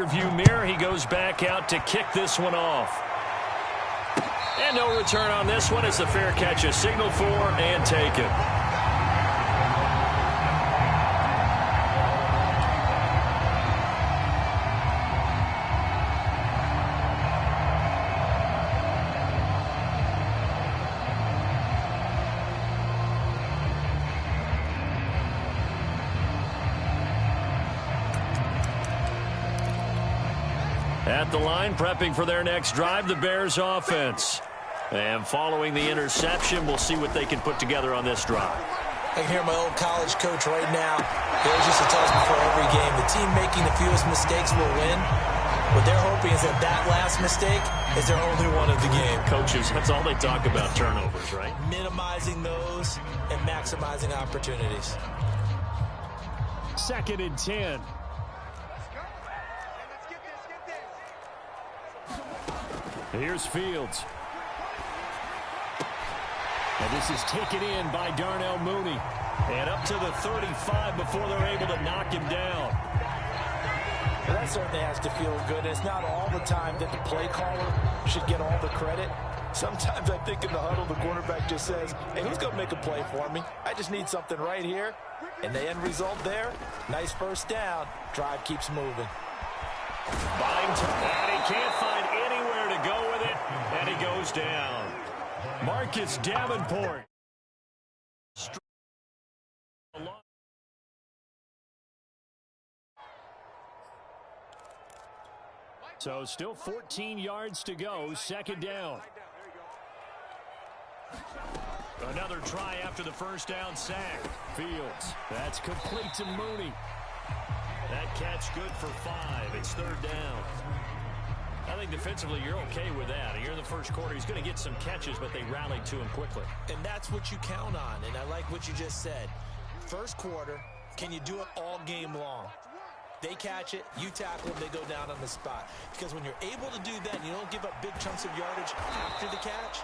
rearview mirror. He goes back out to kick this one off. And no return on this one as the fair catch is signaled for and taken. At the line, prepping for their next drive, the Bears offense. And following the interception, we'll see what they can put together on this drive. I can hear my old college coach right now. He always used to tell us before every game, the team making the fewest mistakes will win. What they're hoping is that that last mistake is their only one of the game. Coaches, that's all they talk about, turnovers, right? Minimizing those and maximizing opportunities. 2nd and 10. Here's Fields. And this is taken in by Darnell Mooney. And up to the 35 before they're able to knock him down. Well, that certainly has to feel good. It's not all the time that the play caller should get all the credit. Sometimes I think in the huddle, the quarterback just says, hey, who's going to make a play for me? I just need something right here. And the end result there, nice first down. Drive keeps moving. Buying and he can't find anywhere to go with it, and he goes down. Marcus Davenport. So still 14 yards to go, 2nd down. Another try after the first down sack. Fields, that's complete to Mooney. That catch good for 5. It's 3rd down. I think defensively you're okay with that. You're in the first quarter. He's going to get some catches, but they rallied to him quickly. And that's what you count on, and I like what you just said. First quarter, can you do it all game long? They catch it, you tackle them, they go down on the spot. Because when you're able to do that and you don't give up big chunks of yardage after the catch,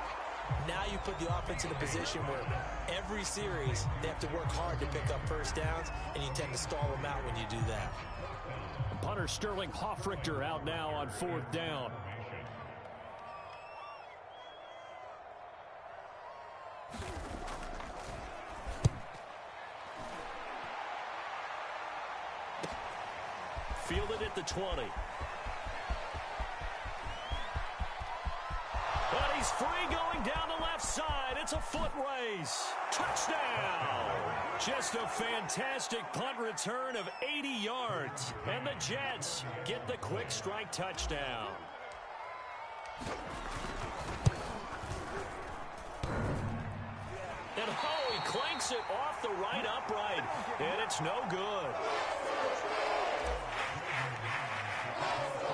now you put the offense in a position where every series they have to work hard to pick up first downs, and you tend to stall them out when you do that. Punter Sterling Hoffrichter out now on 4th down. Fielded at the 20. But he's free going down the left side. It's a foot race. Touchdown. Just a fantastic punt return of 80 yards. And the Jets get the quick strike touchdown. And oh, he clanks it off the right upright. And it's no good.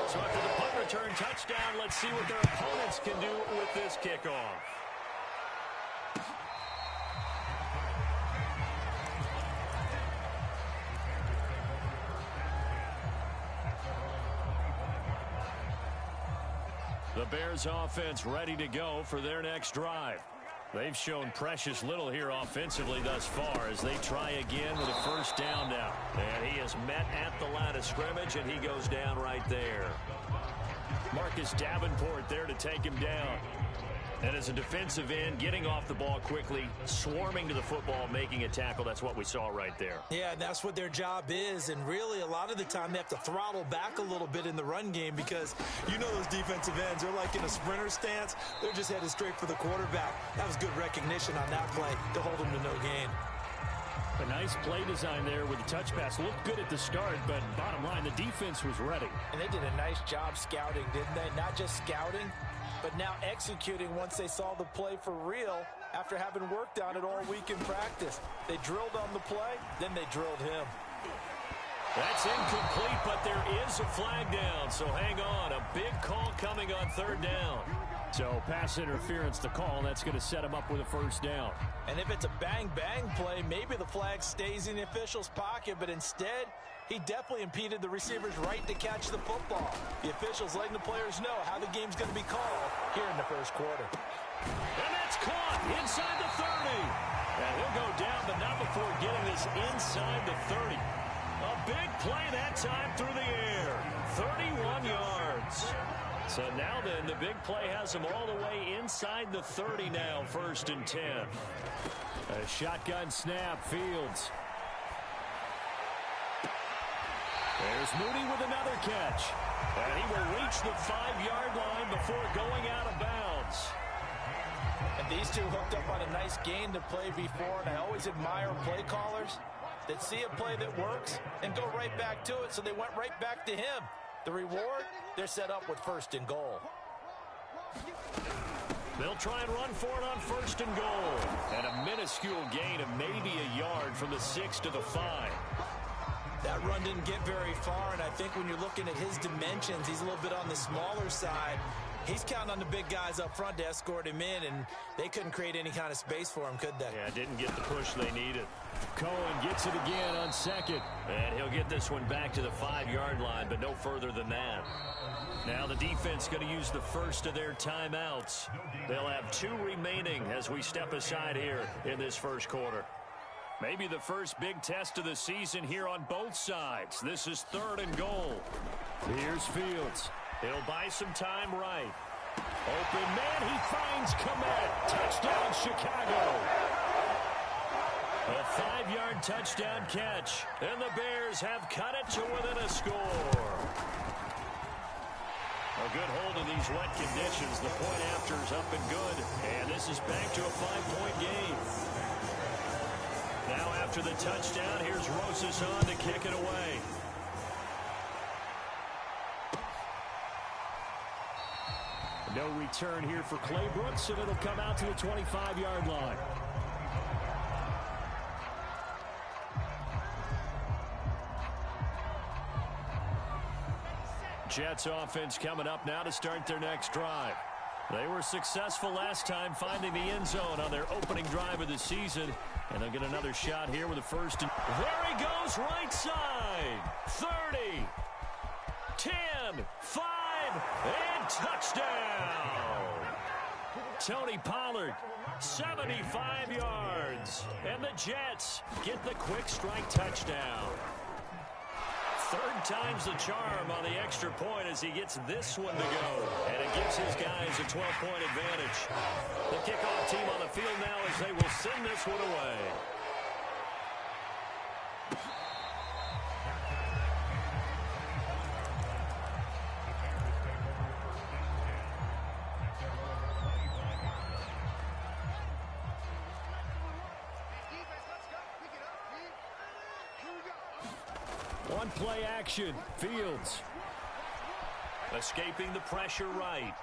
So after the punt return touchdown, let's see what their opponents can do with this kickoff. The Bears offense ready to go for their next drive. They've shown precious little here offensively thus far as they try again with a first down now. And he is met at the line of scrimmage, and he goes down right there. Marcus Davenport there to take him down. And as a defensive end, getting off the ball quickly, swarming to the football, making a tackle. That's what we saw right there. Yeah, and that's what their job is. And really, a lot of the time, they have to throttle back a little bit in the run game because you know those defensive ends, they're like in a sprinter stance. They're just headed straight for the quarterback. That was good recognition on that play to hold them to no gain. A nice play design there with the touch pass. Looked good at the start, but bottom line, the defense was ready. And they did a nice job scouting, didn't they? Not just scouting, but now executing once they saw the play for real after having worked on it all week in practice. They drilled on the play, then they drilled him. That's incomplete, but there is a flag down, so hang on. A big call coming on 3rd down. So pass interference the call, and that's going to set him up with a first down. And if it's a bang-bang play, maybe the flag stays in the official's pocket, but instead, he definitely impeded the receiver's right to catch the football. The officials letting the players know how the game's going to be called here in the first quarter. And that's caught inside the 30. And he'll go down, but not before getting this inside the 30. A big play that time through the air. 31 So now then, the big play has them all the way inside the 30 now, 1st and 10. A shotgun snap, Fields. There's Mooney with another catch. And he will reach the 5-yard line before going out of bounds. And these two hooked up on a nice gain to play before, and I always admire play callers that see a play that works and go right back to it, so they went right back to him. The reward, they're set up with 1st and goal. They'll try and run for it on 1st and goal. And a minuscule gain of maybe a yard from the 6 to the 5. That run didn't get very far, and I think when you're looking at his dimensions, he's a little bit on the smaller side. He's counting on the big guys up front to escort him in, and they couldn't create any kind of space for him, could they? Yeah, didn't get the push they needed. Cohen gets it again on 2nd. And he'll get this one back to the 5-yard line, but no further than that. Now the defense going to use the first of their timeouts. They'll have 2 remaining as we step aside here in this first quarter. Maybe the first big test of the season here on both sides. This is 3rd and goal. Here's Fields. He'll buy some time right. Open man, he finds Komet. Touchdown, Chicago. A 5-yard touchdown catch. And the Bears have cut it to within a score. A good hold in these wet conditions. The point after is up and good. And this is back to a 5-point game. Now after the touchdown, here's Rosas on to kick it away. No return here for Claybrooks, and it'll come out to the 25-yard line. Jets offense coming up now to start their next drive. They were successful last time finding the end zone on their opening drive of the season. And they'll get another shot here with the first. There he goes, right side. 30, 10, 5, and touchdown. Tony Pollard, 75 yards. And the Jets get the quick strike touchdown. 3rd time's the charm on the extra point as he gets this one to go. And it gives his guys a 12-point advantage. The kickoff team on the field now as they will send this one away. One play action. Fields. Escaping the pressure right.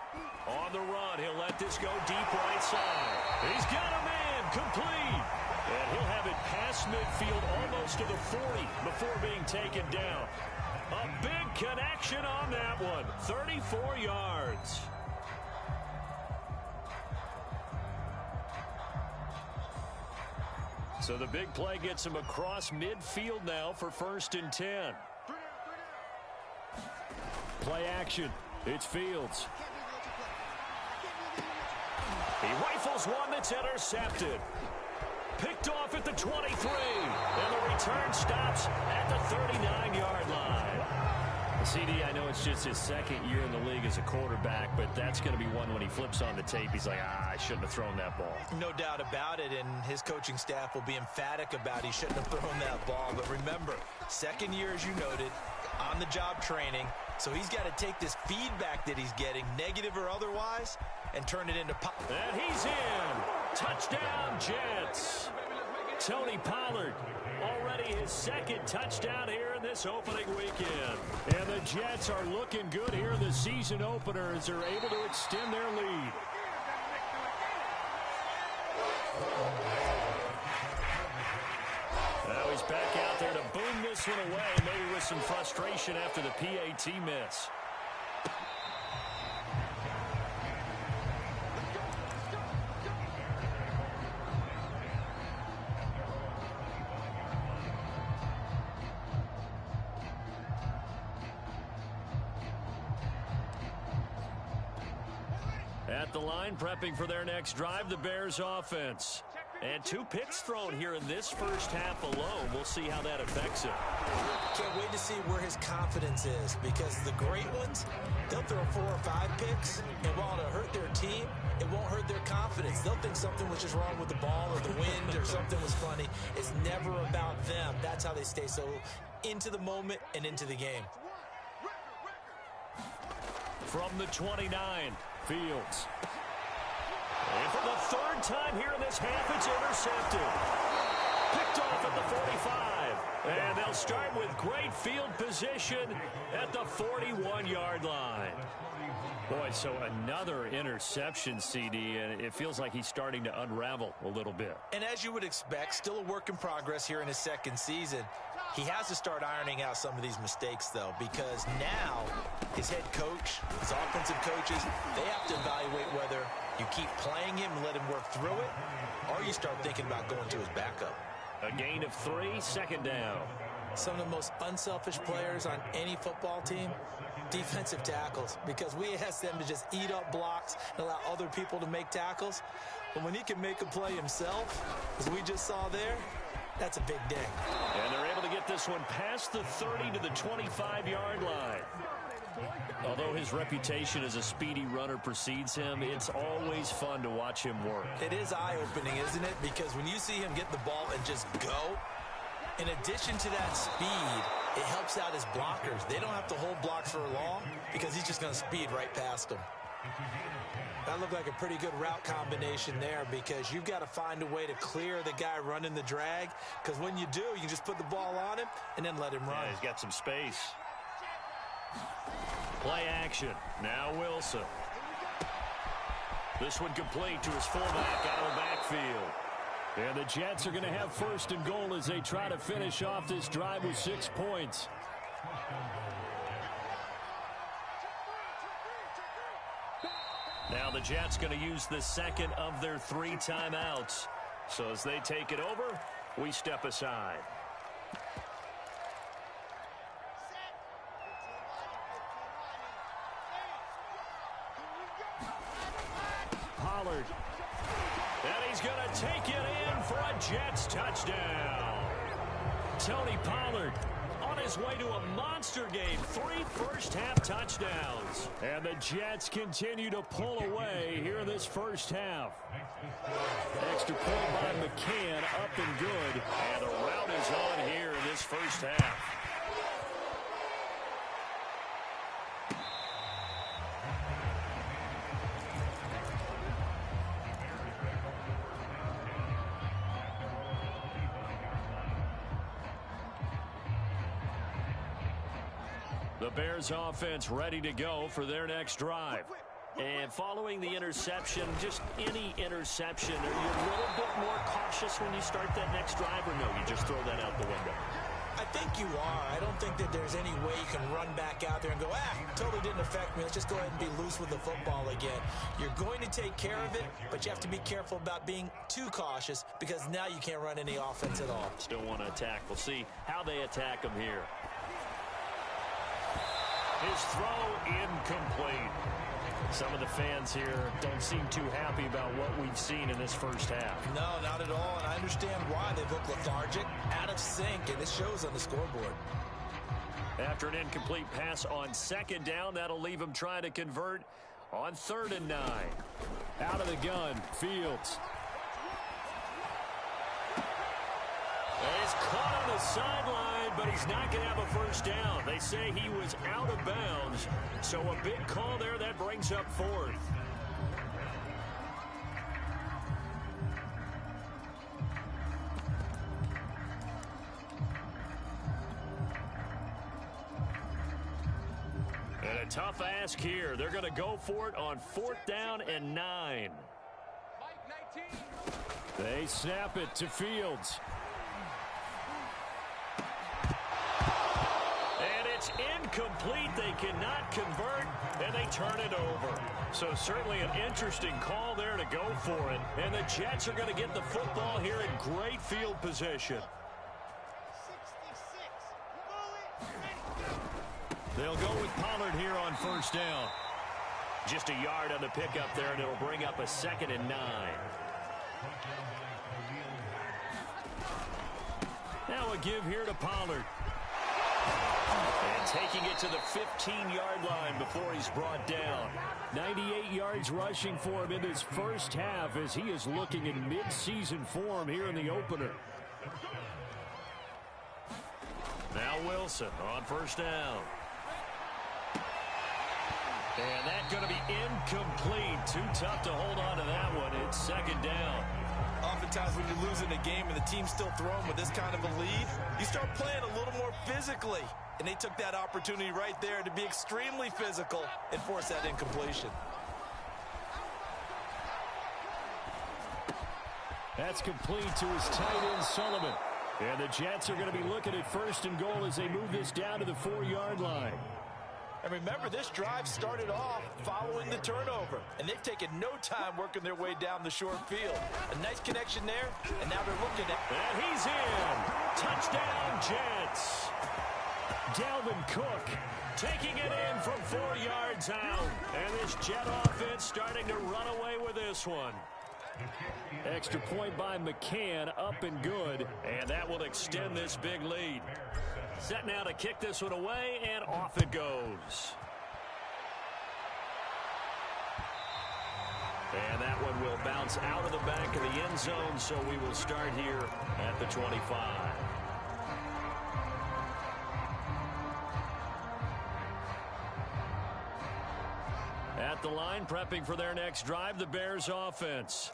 On the run, he'll let this go deep right side. He's got a man, complete. And he'll have it past midfield almost to the 40 before being taken down. A big connection on that one. 34 yards. So the big play gets him across midfield now for 1st and 10. Play action. It's Fields. He rifles one that's intercepted. Picked off at the 23. And the return stops at the 39-yard line. CD, I know it's just his 2nd year in the league as a quarterback, but that's going to be one when he flips on the tape. He's like, I shouldn't have thrown that ball. No doubt about it, and his coaching staff will be emphatic about he shouldn't have thrown that ball. But remember, 2nd year, as you noted, on-the-job training. So he's got to take this feedback that he's getting, negative or otherwise, and turn it into pop. And he's in. Touchdown, Jets. Tony Pollard, already his 2nd touchdown here in this opening weekend. And the Jets are looking good here in the season opener as they're able to extend their lead. Now he's back out there to boom this one away, maybe with some frustration after the PAT miss. At the line, prepping for their next drive, the Bears offense. And 2 picks thrown here in this first half alone. We'll see how that affects him. Can't wait to see where his confidence is, because the great ones, they'll throw 4 or 5 picks, and while it'll hurt their team, it won't hurt their confidence. They'll think something was just wrong with the ball or the wind or something was funny. It's never about them. That's how they stay so into the moment and into the game. From the 29, Fields. And for the 3rd time here in this half, it's intercepted. Picked off at the 45. And they'll start with great field position at the 41-yard line. Boy, so another interception, CD, and it feels like he's starting to unravel a little bit. And as you would expect, still a work in progress here in his 2nd season. He has to start ironing out some of these mistakes, though, because now his head coach, his offensive coaches, they have to evaluate whether you keep playing him and let him work through it, or you start thinking about going to his backup. A gain of 3, 2nd down. Some of the most unselfish players on any football team, defensive tackles, because we ask them to just eat up blocks and allow other people to make tackles. But when he can make a play himself, as we just saw there, that's a big day. And they're able to get this one past the 30 to the 25-yard line. Although his reputation as a speedy runner precedes him, it's always fun to watch him work. It is eye-opening, isn't it? Because when you see him get the ball and just go, in addition to that speed, it helps out his blockers. They don't have to hold blocks for long because he's just going to speed right past them. That looked like a pretty good route combination there, because you've got to find a way to clear the guy running the drag, because when you do, you can just put the ball on him and then let him run. Yeah, he's got some space. Play action. Now Wilson. This one complete to his fullback out of the backfield. And the Jets are going to have 1st and goal as they try to finish off this drive with 6 points. Now the Jets going to use the 2nd of their 3 timeouts. So as they take it over, we step aside. Pollard. And he's going to take it in for a Jets touchdown. Tony Pollard on his way to a monster game. 3 first-half touchdowns. And the Jets continue to pull away here in this first half. Extra point by McCann, up and good. And the rout is on here in this first half. The Bears offense ready to go for their next drive. And following the interception, just any interception, are you a little bit more cautious when you start that next drive, or no, you just throw that out the window? I think you are. I don't think that there's any way you can run back out there and go, totally didn't affect me. Let's just go ahead and be loose with the football again. You're going to take care of it, but you have to be careful about being too cautious, because now you can't run any offense at all. Still want to attack. We'll see how they attack him here. His throw incomplete. Some of the fans here don't seem too happy about what we've seen in this first half. No, not at all, and I understand why. They look lethargic, out of sync, and it shows on the scoreboard. After an incomplete pass on 2nd down, that'll leave him trying to convert on 3rd and 9. Out of the gun, Fields. He's caught on the sideline, but he's not going to have a first down. They say he was out of bounds, so a big call there that brings up 4th. And a tough ask here. They're going to go for it on 4th down and 9. They snap it to Fields. It's incomplete. They cannot convert, and they turn it over. So certainly an interesting call there to go for it. And the Jets are going to get the football here in great field position. They'll go with Pollard here on 1st down. Just a yard on the pickup there, and it'll bring up a 2nd and 9. Now a give here to Pollard. And taking it to the 15-yard line before he's brought down. 98 yards rushing for him in this first half as he is looking in mid-season form here in the opener. Now Wilson on first down. And that's going to be incomplete. Too tough to hold on to that one. It's second down. Oftentimes when you're losing a game and the team's still throwing with this kind of a lead, you start playing a little more physically. And they took that opportunity right there to be extremely physical and force that incompletion. That's complete to his tight end, Sullivan. And the Jets are going to be looking at first and goal as they move this down to the 4-yard line. And remember, this drive started off following the turnover. And they've taken no time working their way down the short field. A nice connection there, and now they're looking at... And he's in. Touchdown, Jets. Dalvin Cook taking it in from 4 yards out. And this Jet offense starting to run away with this one. Extra point by McCann, up and good. And that will extend this big lead. Set now to kick this one away, and off it goes. And that one will bounce out of the back of the end zone, so we will start here at the 25. At the line, prepping for their next drive, the Bears offense.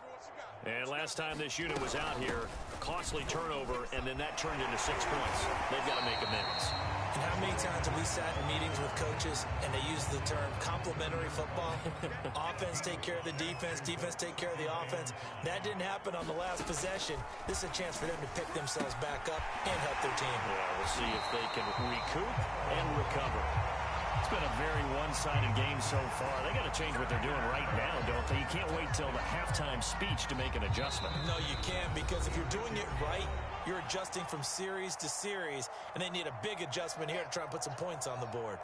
And last time this unit was out here, costly turnover, and then that turned into 6 points. They've got to make amends. And how many times have we sat in meetings with coaches and they use the term complementary football? Offense take care of the defense, defense take care of the offense. That didn't happen on the last possession. This is a chance for them to pick themselves back up and help their team. Yeah, we'll see if they can recoup and recover. It's been a very one-sided game so far. They got to change what they're doing right now, don't they? You can't wait till the halftime speech to make an adjustment. No, you can't, because if you're doing it right, you're adjusting from series to series, and they need a big adjustment here to try and put some points on the board.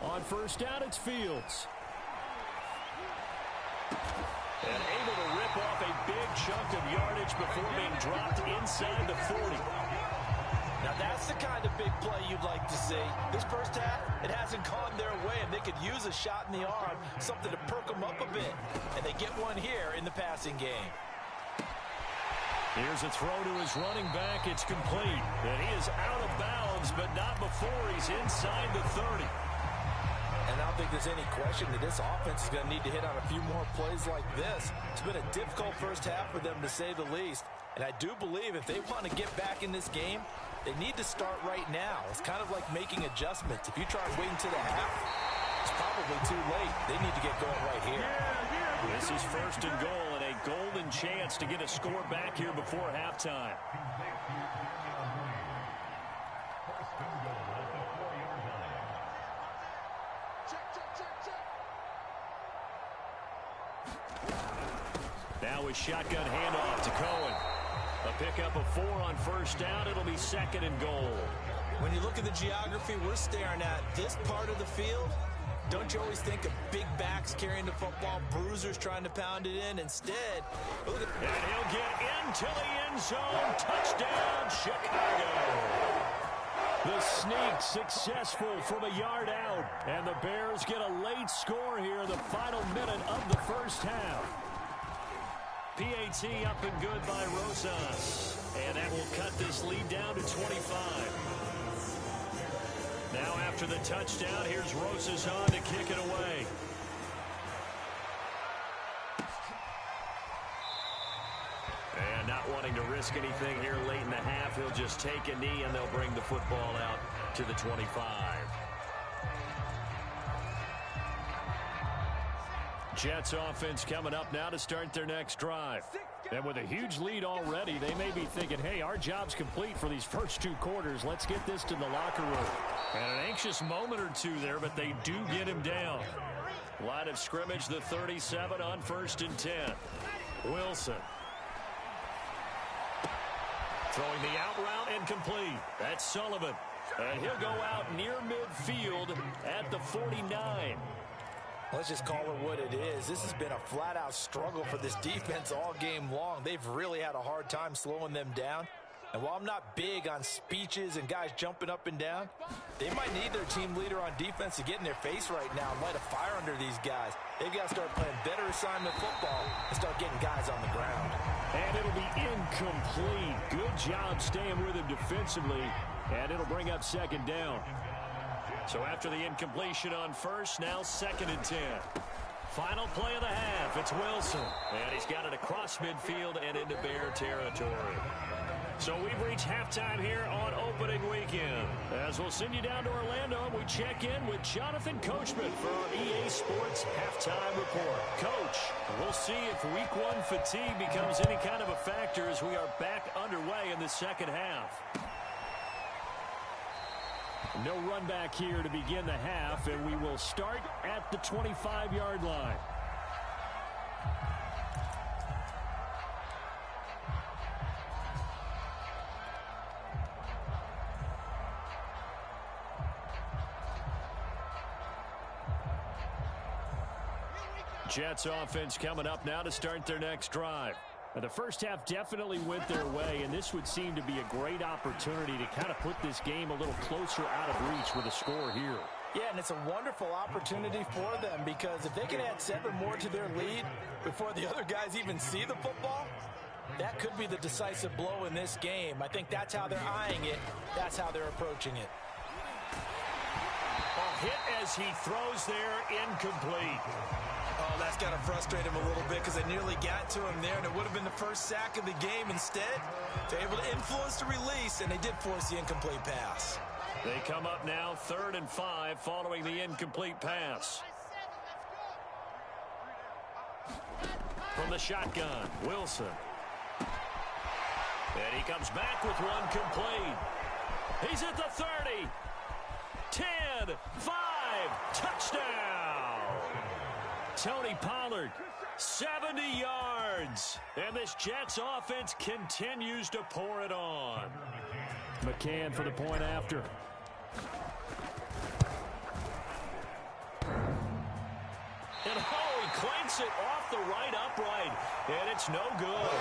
On first down, it's Fields. And able to rip off a big chunk of yardage before being dropped inside the 40. Now that's the kind of big play you'd like to see. This first half, it hasn't gone their way, and they could use a shot in the arm, something to perk them up a bit. And they get one here in the passing game. Here's a throw to his running back. It's complete. And he is out of bounds, but not before he's inside the 30. And I don't think there's any question that this offense is going to need to hit on a few more plays like this. It's been a difficult first half for them, to say the least. And I do believe if they want to get back in this game, they need to start right now. It's kind of like making adjustments. If you try and wait until the half, it's probably too late. They need to get going right here. This is first and goal, and a golden chance to get a score back here before halftime. Now a shotgun handoff to Cohen. A pickup of 4 on first down. It'll be second and goal. When you look at the geography we're staring at, this part of the field, don't you always think of big backs carrying the football, bruisers trying to pound it in? Instead, look at... And he'll get into the end zone. Touchdown, Chicago. The sneak successful from a yard out. And the Bears get a late score here in the final minute of the first half. PAT up and good by Rosas. And that will cut this lead down to 25. Now after the touchdown, here's Rosas on to kick it away. And not wanting to risk anything here late in the half, he'll just take a knee and they'll bring the football out to the 25. Jets offense coming up now to start their next drive. And with a huge lead already, they may be thinking, hey, our job's complete for these first 2 quarters. Let's get this to the locker room. And an anxious moment or two there, but they do get him down. Line of scrimmage, the 37 on first and 10. Wilson. Throwing the out route incomplete. That's Sullivan. And he'll go out near midfield at the 49. Let's just call it what it is. This has been a flat-out struggle for this defense all game long. They've really had a hard time slowing them down. And while I'm not big on speeches and guys jumping up and down, they might need their team leader on defense to get in their face right now and light a fire under these guys. They've got to start playing better assignment football and start getting guys on the ground. And it'll be incomplete. Good job staying with him defensively. And it'll bring up second down. So after the incompletion on first, now 2nd and 10. Final play of the half. It's Wilson. And he's got it across midfield and into Bear territory. So we've reached halftime here on opening weekend. As we'll send you down to Orlando, and we check in with Jonathan Coachman for our EA Sports Halftime Report. Coach, we'll see if Week 1 fatigue becomes any kind of a factor as we are back underway in the second half. No run back here to begin the half, and we will start at the 25-yard line. Jets offense coming up now to start their next drive. Now, the first half definitely went their way, and this would seem to be a great opportunity to kind of put this game a little closer out of reach with a score here. Yeah, and it's a wonderful opportunity for them because if they can add 7 more to their lead before the other guys even see the football, that could be the decisive blow in this game. I think that's how they're eyeing it. That's how they're approaching it. A hit as he throws there, incomplete. Oh, that's got to frustrate him a little bit because they nearly got to him there, and it would have been the first sack of the game. Instead, they're able to influence the release, and they did force the incomplete pass. They come up now 3rd and 5 following the incomplete pass. From the shotgun, Wilson. And he comes back with one complete. He's at the 30. 10, 5, touchdown. Tony Pollard, 70 yards. And this Jets offense continues to pour it on. McCann for the point after. And he clanks it off the right upright. And it's no good.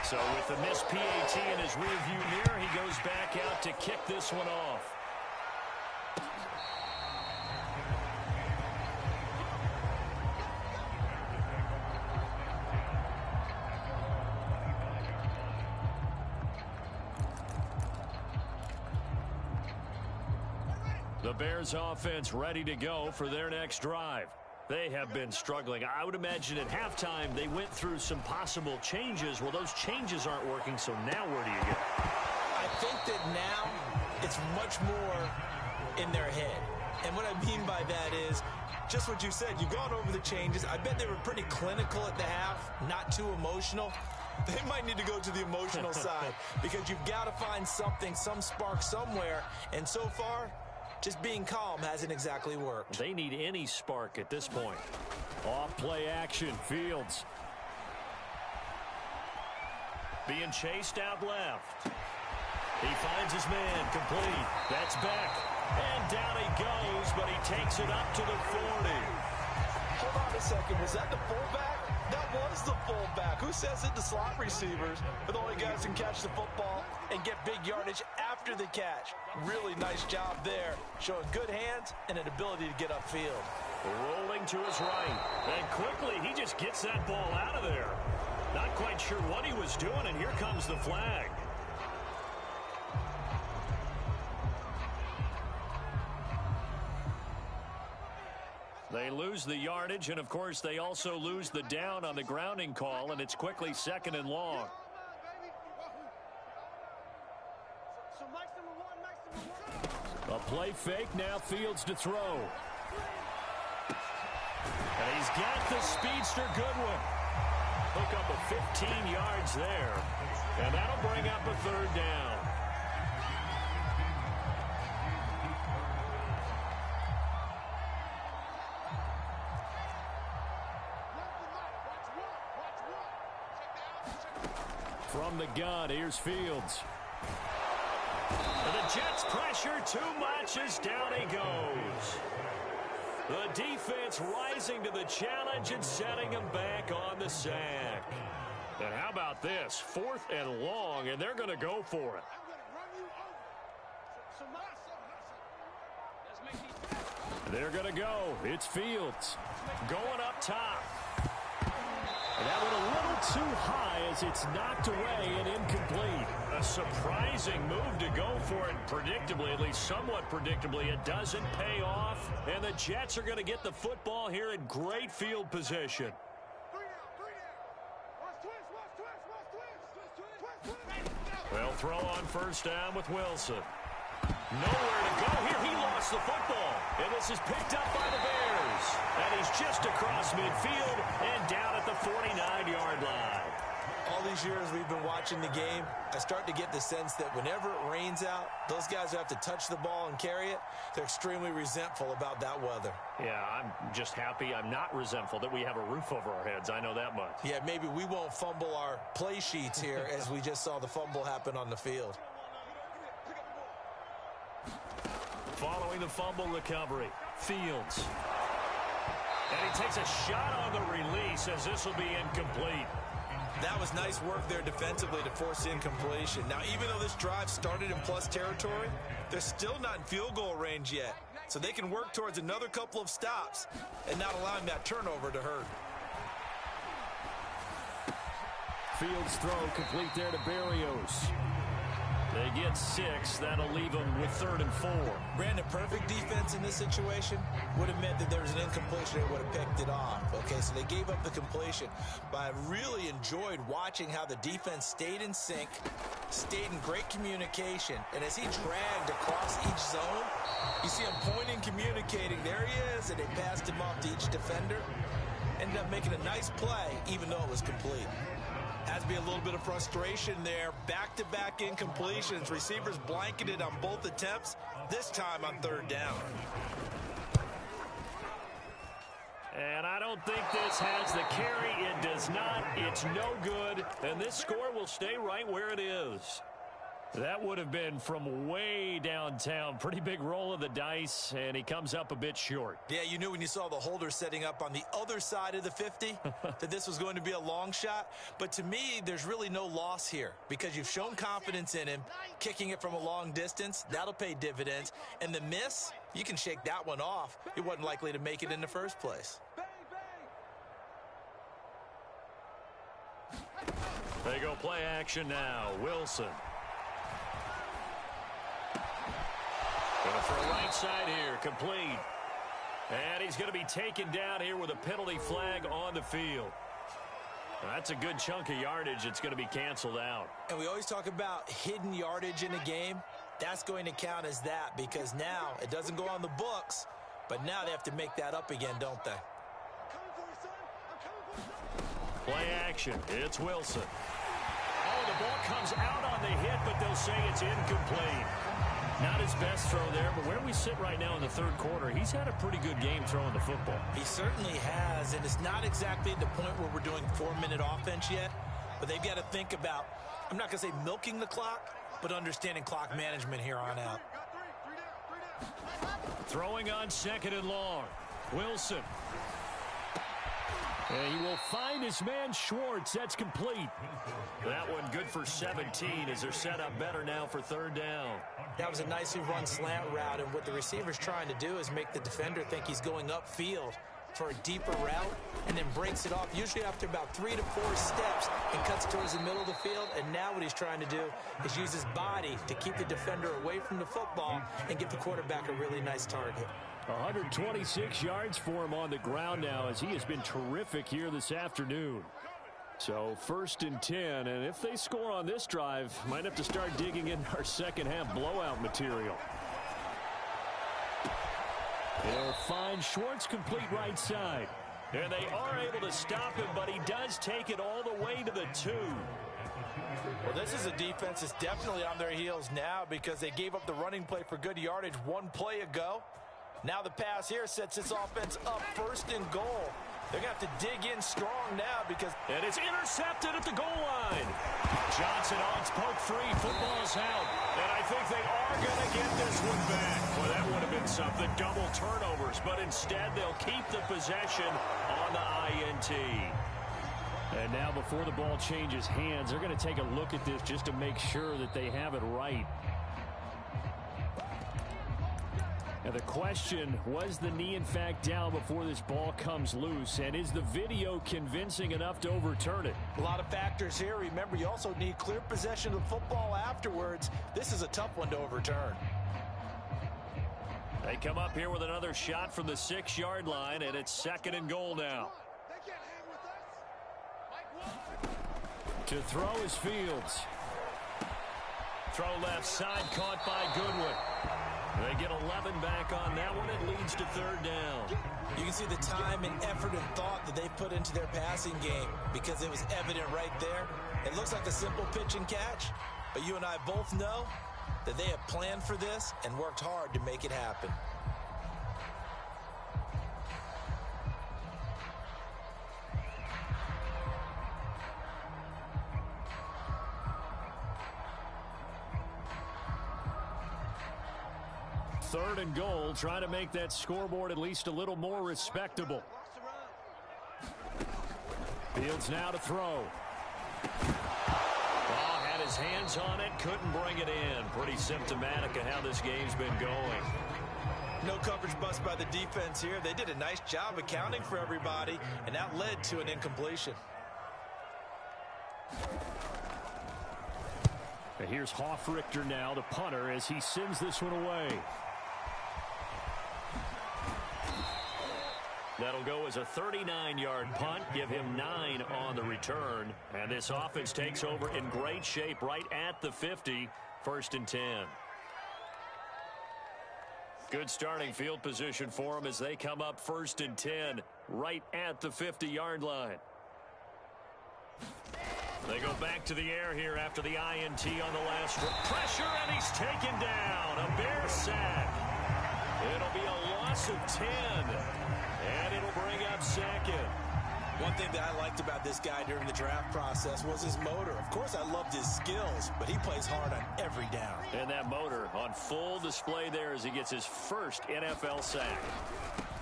So with the missed PAT in his rearview mirror, he goes back out to kick this one off. The Bears offense ready to go for their next drive. They have been struggling. I would imagine at halftime they went through some possible changes. Well, those changes aren't working, so now where do you go? I think that now it's much more in their head. And what I mean by that is just what you said. You've gone over the changes. I bet they were pretty clinical at the half, not too emotional. They might need to go to the emotional side because you've got to find something, some spark somewhere. And so far, just being calm hasn't exactly worked. They need any spark at this point. Off play action, Fields. Being chased out left. He finds his man, complete. That's Beck. And down he goes, but he takes it up to the 40. Hold on a second. Was that the fullback? That was the fullback. Who says it? The slot receivers are the only guys who can catch the football and get big yardage after the catch. Really nice job there, showing good hands and an ability to get upfield. Rolling to his right. And quickly, he just gets that ball out of there. Not quite sure what he was doing, and here comes the flag. They lose the yardage, and of course they also lose the down on the grounding call, and it's quickly 2nd and long. A play fake, now Fields to throw. And he's got the speedster Goodwin. Hook up a 15 yards there, and that'll bring up a 3rd down. From the gun, here's Fields. And the Jets pressure too much as down he goes. The defense rising to the challenge and setting them back on the sack. And how about this? 4th and long, and they're going to go for it. They're going to go. It's Fields going up top. And that went a little too high as it's knocked away and incomplete. A surprising move to go for it. Predictably, at least somewhat predictably, it doesn't pay off. And the Jets are going to get the football here in great field position. They'll throw on first down with Wilson. Nowhere to go here. He lost the football. And this is picked up by the Bears. And he's just across midfield and down at the 49-yard line. All these years we've been watching the game, I start to get the sense that whenever it rains out, those guys who have to touch the ball and carry it, they're extremely resentful about that weather. Yeah, I'm just happy I'm not resentful that we have a roof over our heads. I know that much. Yeah, maybe we won't fumble our play sheets here as we just saw the fumble happen on the field. Following the fumble recovery, Fields. And he takes a shot on the release as this will be incomplete. That was nice work there defensively to force incompletion. Now, even though this drive started in plus territory, they're still not in field goal range yet. So they can work towards another couple of stops and not allowing that turnover to hurt. Fields throw complete there to Berrios. They get 6. That'll leave them with 3rd and 4. Brandon, perfect defense in this situation would have meant that there was an incompletion. They would have picked it off. Okay, so they gave up the completion. But I really enjoyed watching how the defense stayed in sync, stayed in great communication. And as he dragged across each zone, you see him pointing, communicating. There he is, and they passed him off to each defender. Ended up making a nice play, even though it was complete. Has to be a little bit of frustration there. Back-to-back incompletions. Receivers blanketed on both attempts, this time on 3rd down. And I don't think this has the carry. It does not. It's no good. And this score will stay right where it is. That would have been from way downtown. Pretty big roll of the dice, and he comes up a bit short. Yeah, you knew when you saw the holder setting up on the other side of the 50 that this was going to be a long shot. But to me, there's really no loss here because you've shown confidence in him. Kicking it from a long distance, that'll pay dividends. And the miss, you can shake that one off. It wasn't likely to make it in the first place. They go play action now. Wilson. Going for a right side here, complete. And he's going to be taken down here with a penalty flag on the field. That's a good chunk of yardage. It's going to be canceled out. And we always talk about hidden yardage in a game. That's going to count as that because now it doesn't go on the books, but now they have to make that up again, don't they? Play action. It's Wilson. Oh, the ball comes out on the hit, but they'll say it's incomplete. Not his best throw there, but where we sit right now in the 3rd quarter, he's had a pretty good game throwing the football. He certainly has, and it's not exactly at the point where we're doing 4-minute offense yet, but they've got to think about, I'm not going to say milking the clock, but understanding clock management here on out. Throwing on 2nd and long. Wilson. And he will find his man Schwartz. That's complete. That one good for 17 as they're set up better now for 3rd down. That was a nicely run slant route, and what the receiver's trying to do is make the defender think he's going upfield for a deeper route and then breaks it off, usually after about 3 to 4 steps, and cuts towards the middle of the field. And now what he's trying to do is use his body to keep the defender away from the football and give the quarterback a really nice target. 126 yards for him on the ground now as he has been terrific here this afternoon. So 1st and 10, and if they score on this drive, might have to start digging in our second half blowout material. They'll find Schwartz complete right side. And they are able to stop him, but he does take it all the way to the 2. Well, this is a defense that's definitely on their heels now because they gave up the running play for good yardage one play ago. Now the pass here sets this offense up 1st and goal. They're going to have to dig in strong now because... And it's intercepted at the goal line. Johnson on, poke free. Football's out. And I think they are going to get this one back. That would have been something, double turnovers, but instead they'll keep the possession on the INT. And now before the ball changes hands, they're going to take a look at this just to make sure that they have it right. Now the question, was the knee in fact down before this ball comes loose? And is the video convincing enough to overturn it? A lot of factors here. Remember, you also need clear possession of the football afterwards. This is a tough one to overturn. They come up here with another shot from the 6-yard line, and it's 2nd and goal now. To throw is Fields. Throw left side, caught by Goodwin. They get 11 back on that one. It leads to 3rd down. You can see the time and effort and thought that they put into their passing game because it was evident right there. It looks like a simple pitch and catch, but you and I both know that they have planned for this and worked hard to make it happen. Third and goal, trying to make that scoreboard at least a little more respectable. Fields now to throw. Oh, had his hands on it, couldn't bring it in. Pretty symptomatic of how this game's been going. No coverage bust by the defense here. They did a nice job accounting for everybody, and that led to an incompletion. And here's Hoffrichter now, the punter, as he sends this one away. That'll go as a 39-yard punt, give him 9 on the return. And this offense takes over in great shape right at the 50, 1st and 10. Good starting field position for them as they come up 1st and 10, right at the 50-yard line. They go back to the air here after the INT on the last pressure, and he's taken down. A Bear sack. It'll be a loss of 10. And it'll bring up 2nd. One thing that I liked about this guy during the draft process was his motor. Of course, I loved his skills, but he plays hard on every down. And that motor on full display there as he gets his first NFL sack.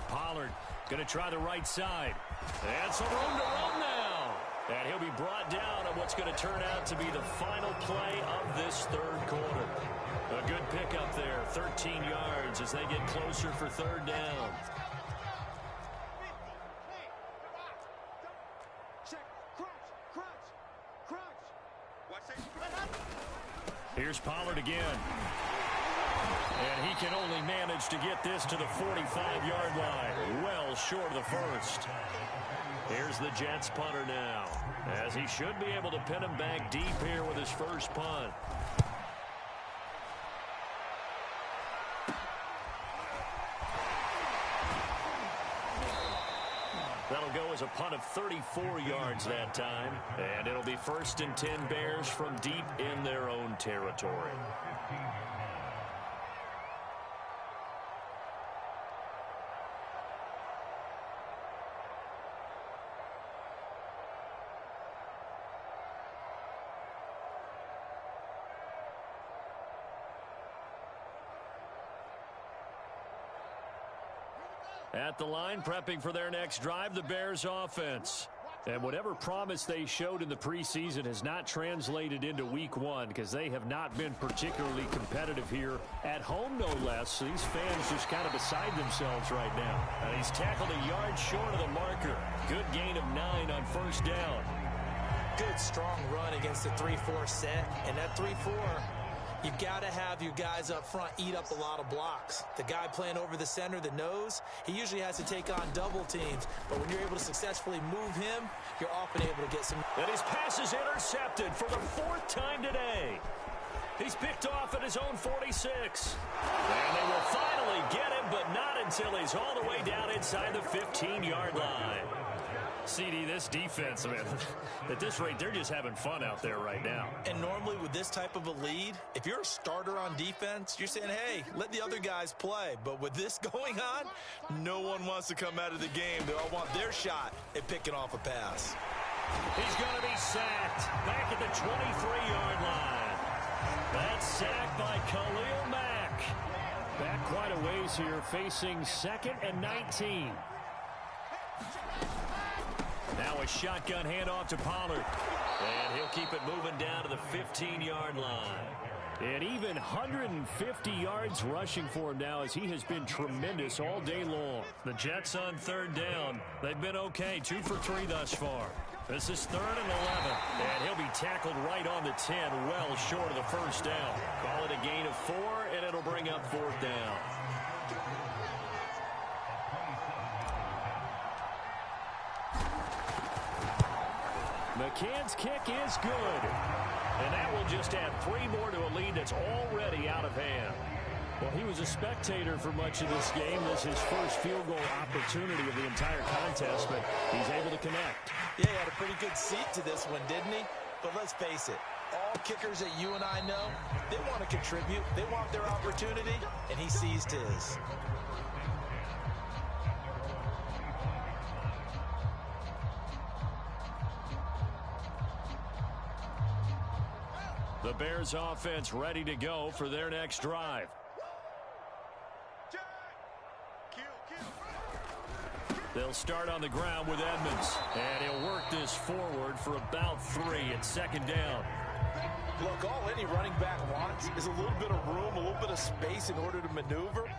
Pollard going to try the right side. And some room to run now. And he'll be brought down on what's going to turn out to be the final play of this 3rd quarter. A good pickup there, 13 yards as they get closer for 3rd down. Here's Pollard again. And he can only manage to get this to the 45-yard line. Well short of the 1st. Here's the Jets punter now, as he should be able to pin him back deep here with his first punt. That'll go as a punt of 34 yards that time. And it'll be 1st and 10 Bears from deep in their own territory. At the line, prepping for their next drive, the Bears offense. And whatever promise they showed in the preseason has not translated into week 1 because they have not been particularly competitive here at home, no less. These fans just kind of beside themselves right now. And he's tackled a yard short of the marker. Good gain of 9 on 1st down. Good, strong run against the 3-4 set. And that 3-4... you've got to have your guys up front eat up a lot of blocks. The guy playing over the center, the nose, he usually has to take on double teams. But when you're able to successfully move him, you're often able to get some. And his pass is intercepted for the 4th time today. He's picked off at his own 46. And they will finally get him, but not until he's all the way down inside the 15-yard line. CD, this defense, I mean, at this rate, they're just having fun out there right now. And normally with this type of a lead, if you're a starter on defense, you're saying, hey, let the other guys play. But with this going on, no one wants to come out of the game. They all want their shot at picking off a pass. He's going to be sacked back at the 23-yard line. That's sacked by Khalil Mack. Back quite a plays here, facing 2nd and 19. Now a shotgun handoff to Pollard. And he'll keep it moving down to the 15-yard line. And even 150 yards rushing for him now, as he has been tremendous all day long. The Jets on 3rd down. They've been okay, 2 for 3 thus far. This is 3rd and 11. And he'll be tackled right on the 10, well short of the first down. Call it a gain of 4, and it'll bring up 4th down. McCann's kick is good. And that will just add 3 more to a lead that's already out of hand. Well, he was a spectator for much of this game. This is his first field goal opportunity of the entire contest, but he's able to connect. Yeah, he had a pretty good seat to this one, didn't he? But let's face it, all kickers that you and I know, they want to contribute. They want their opportunity, and he seized his. The Bears offense ready to go for their next drive. They'll start on the ground with Edmonds. And he'll work this forward for about 3 at 2nd down. Look, all any running back wants is a little bit of room, a little bit of space in order to maneuver.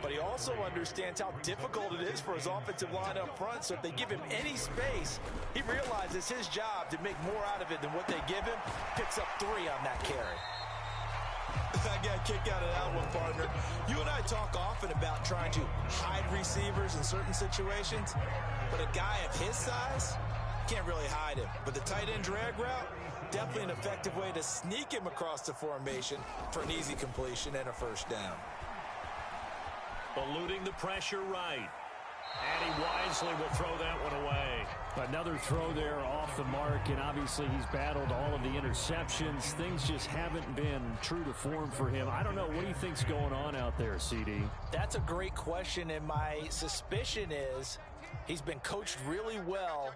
But he also understands how difficult it is for his offensive line up front. So if they give him any space, he realizes his job to make more out of it than what they give him. Picks up 3 on that carry. I got a kick out of that one, partner. You and I talk often about trying to hide receivers in certain situations. But a guy of his size, can't really hide him. But the tight end drag route, definitely an effective way to sneak him across the formation for an easy completion and a first down. Eluding the pressure right. And he wisely will throw that one away. Another throw there off the mark, and obviously he's battled all of the interceptions. Things just haven't been true to form for him. I don't know. What do you think's going on out there, CD? That's a great question, and my suspicion is he's been coached really well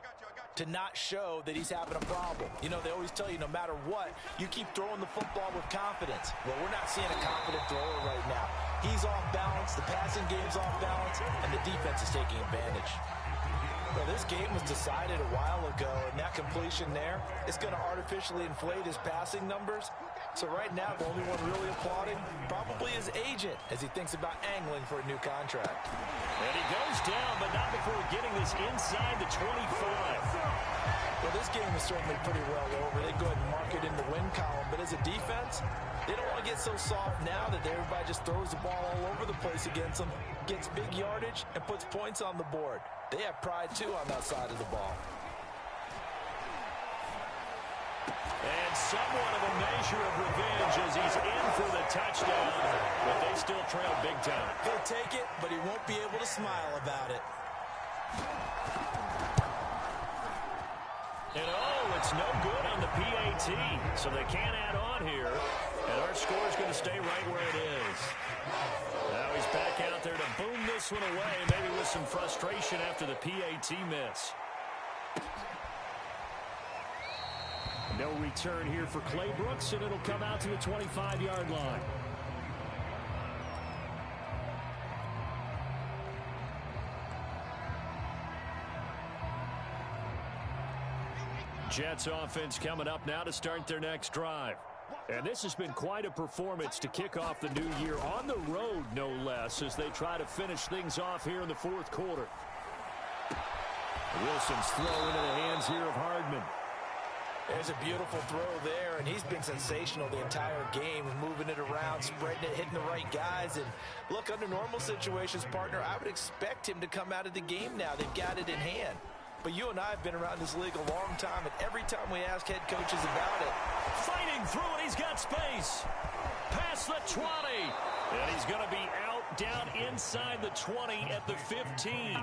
to not show that he's having a problem. You know, they always tell you no matter what, you keep throwing the football with confidence. Well, we're not seeing a confident thrower right now. He's off balance, the passing game's off balance, and the defense is taking advantage. Well, this game was decided a while ago, and that completion there is going to artificially inflate his passing numbers. So right now, the only one really applauding probably his agent as he thinks about angling for a new contract. And he goes down, but not before getting this inside the 25. Well, this game is certainly pretty well over. They go ahead and mark it in the win column, but as a defense, they don't want to get so soft now that everybody just throws the ball all over the place against them, gets big yardage, and puts points on the board. They have pride, too, on that side of the ball. And somewhat of a measure of revenge as he's in for the touchdown, but they still trail big time. He'll take it, but he won't be able to smile about it. And it's no good on the PAT, so they can't add on here. And our score is going to stay right where it is. Now he's back out there to boom this one away, maybe with some frustration after the PAT miss. No return here for Clay Brooks, and it'll come out to the 25-yard line. Jets offense coming up now to start their next drive. And this has been quite a performance to kick off the new year on the road, no less, as they try to finish things off here in the 4th quarter. Wilson's throw into the hands here of Hardman. There's a beautiful throw there, and he's been sensational the entire game, moving it around, spreading it, hitting the right guys. And look, under normal situations, partner, I would expect him to come out of the game now. They've got it in hand. But you and I have been around this league a long time, and every time we ask head coaches about it. Fighting through it, he's got space. Past the 20. And he's going to be out down inside the 20 at the 15.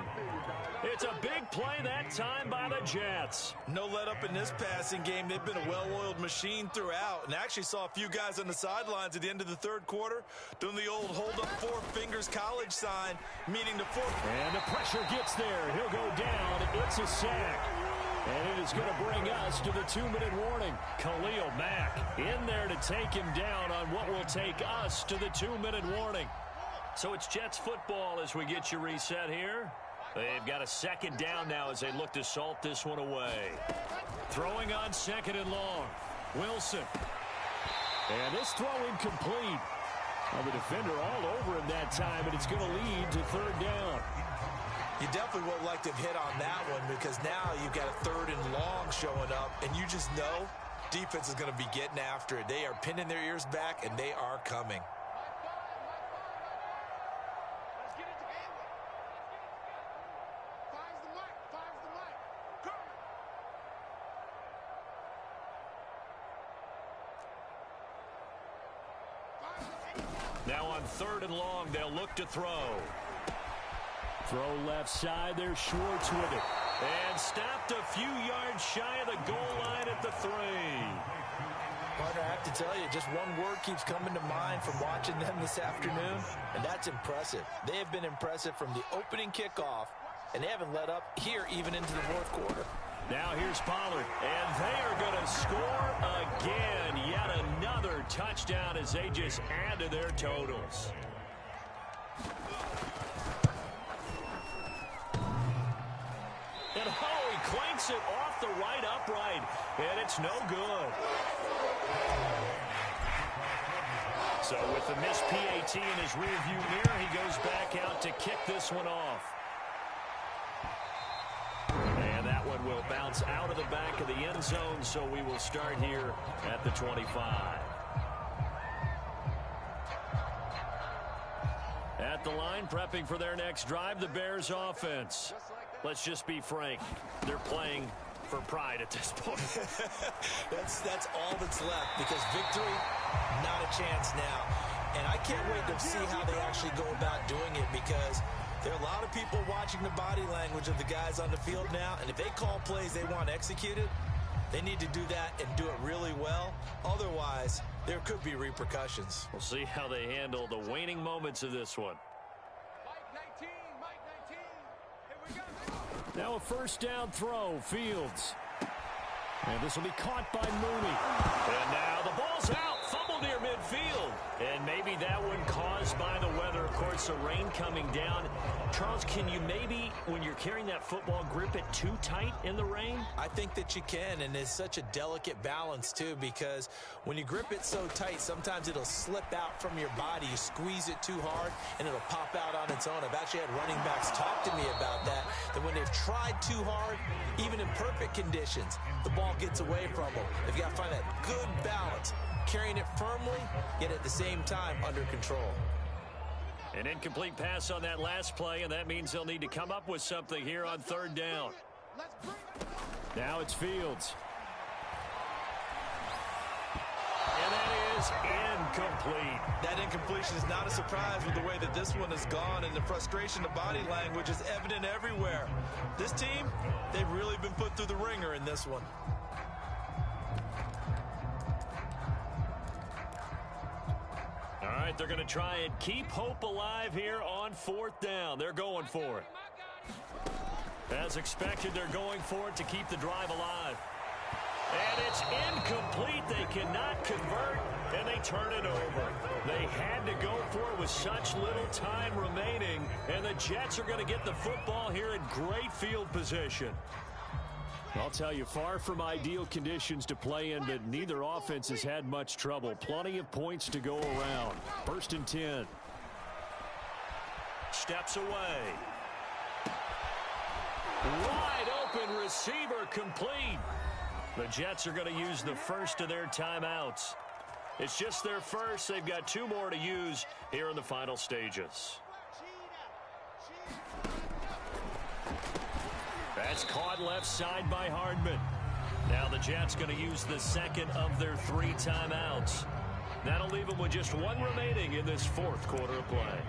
It's a big play that time by the Jets. No let up in this passing game. They've been a well-oiled machine throughout. And actually saw a few guys on the sidelines at the end of the 3rd quarter doing the old hold up 4 fingers college sign, meaning the 4. And the pressure gets there. He'll go down. It's a sack. And it is going to bring us to the 2-minute warning. Khalil Mack in there to take him down on what will take us to the 2-minute warning. So it's Jets football as we get you reset here. They've got a second down now as they look to salt this one away. Throwing on second and long. Wilson. And this throw incomplete. Well, the defender all over him that time, and it's going to lead to third down. You definitely would like to hit on that one because now you've got a third and long showing up, and you just know defense is going to be getting after it. They are pinning their ears back, and they are coming. Now on third and long, they'll look to throw. Throw left side. There's Schwartz with it. And stopped a few yards shy of the goal line at the 3. Partner, I have to tell you, just one word keeps coming to mind from watching them this afternoon, and that's impressive. They have been impressive from the opening kickoff, and they haven't let up here even into the fourth quarter. Now here's Pollard, and they are going to score again. Yet another touchdown as they just add to their totals. And he clanks it off the right upright, and it's no good. So with the missed PAT in his rearview mirror, he goes back out to kick this one off. And that one will bounce out of the back of the end zone, so we will start here at the 25. At the line, prepping for their next drive, the Bears offense. Let's just be frank. They're playing for pride at this point. That's all that's left because victory, not a chance now. And I can't wait to see how they actually go about doing it because there are a lot of people watching the body language of the guys on the field now, and if they call plays they want executed, they need to do that and do it really well. Otherwise, there could be repercussions. We'll see how they handle the waning moments of this one. Now a first down throw, Fields. And this will be caught by Mooney. And now the ball's out, fumble near midfield. And maybe that one caused by the weather. Of course, the rain coming down. Charles, can you maybe, when you're carrying that football, grip it too tight in the rain? I think that you can, and it's such a delicate balance, too, because when you grip it so tight, sometimes it'll slip out from your body. You squeeze it too hard, and it'll pop out on its own. I've actually had running backs talk to me about that when they've tried too hard, even in perfect conditions, the ball gets away from them. They've got to find that good balance, carrying it firmly, yet at the same time under control. An incomplete pass on that last play, and that means they'll need to come up with something here on third down. Now it's Fields. And that is incomplete. That incompletion is not a surprise with the way that this one has gone, and the frustration of body language is evident everywhere. This team, they've really been put through the ringer in this one. All right, they're going to try and keep hope alive here on fourth down. They're going for it. As expected, they're going for it to keep the drive alive. And it's incomplete. They cannot convert, and they turn it over. They had to go for it with such little time remaining, and the Jets are going to get the football here in great field position. I'll tell you, far from ideal conditions to play in, but neither offense has had much trouble. Plenty of points to go around. First and 10. Steps away. Wide open receiver complete. The Jets are going to use the first of their timeouts. It's just their first. They've got 2 more to use here in the final stages. That's caught left side by Hardman. Now the Jets going to use the second of their 3 timeouts. That'll leave them with just 1 remaining in this fourth quarter of play.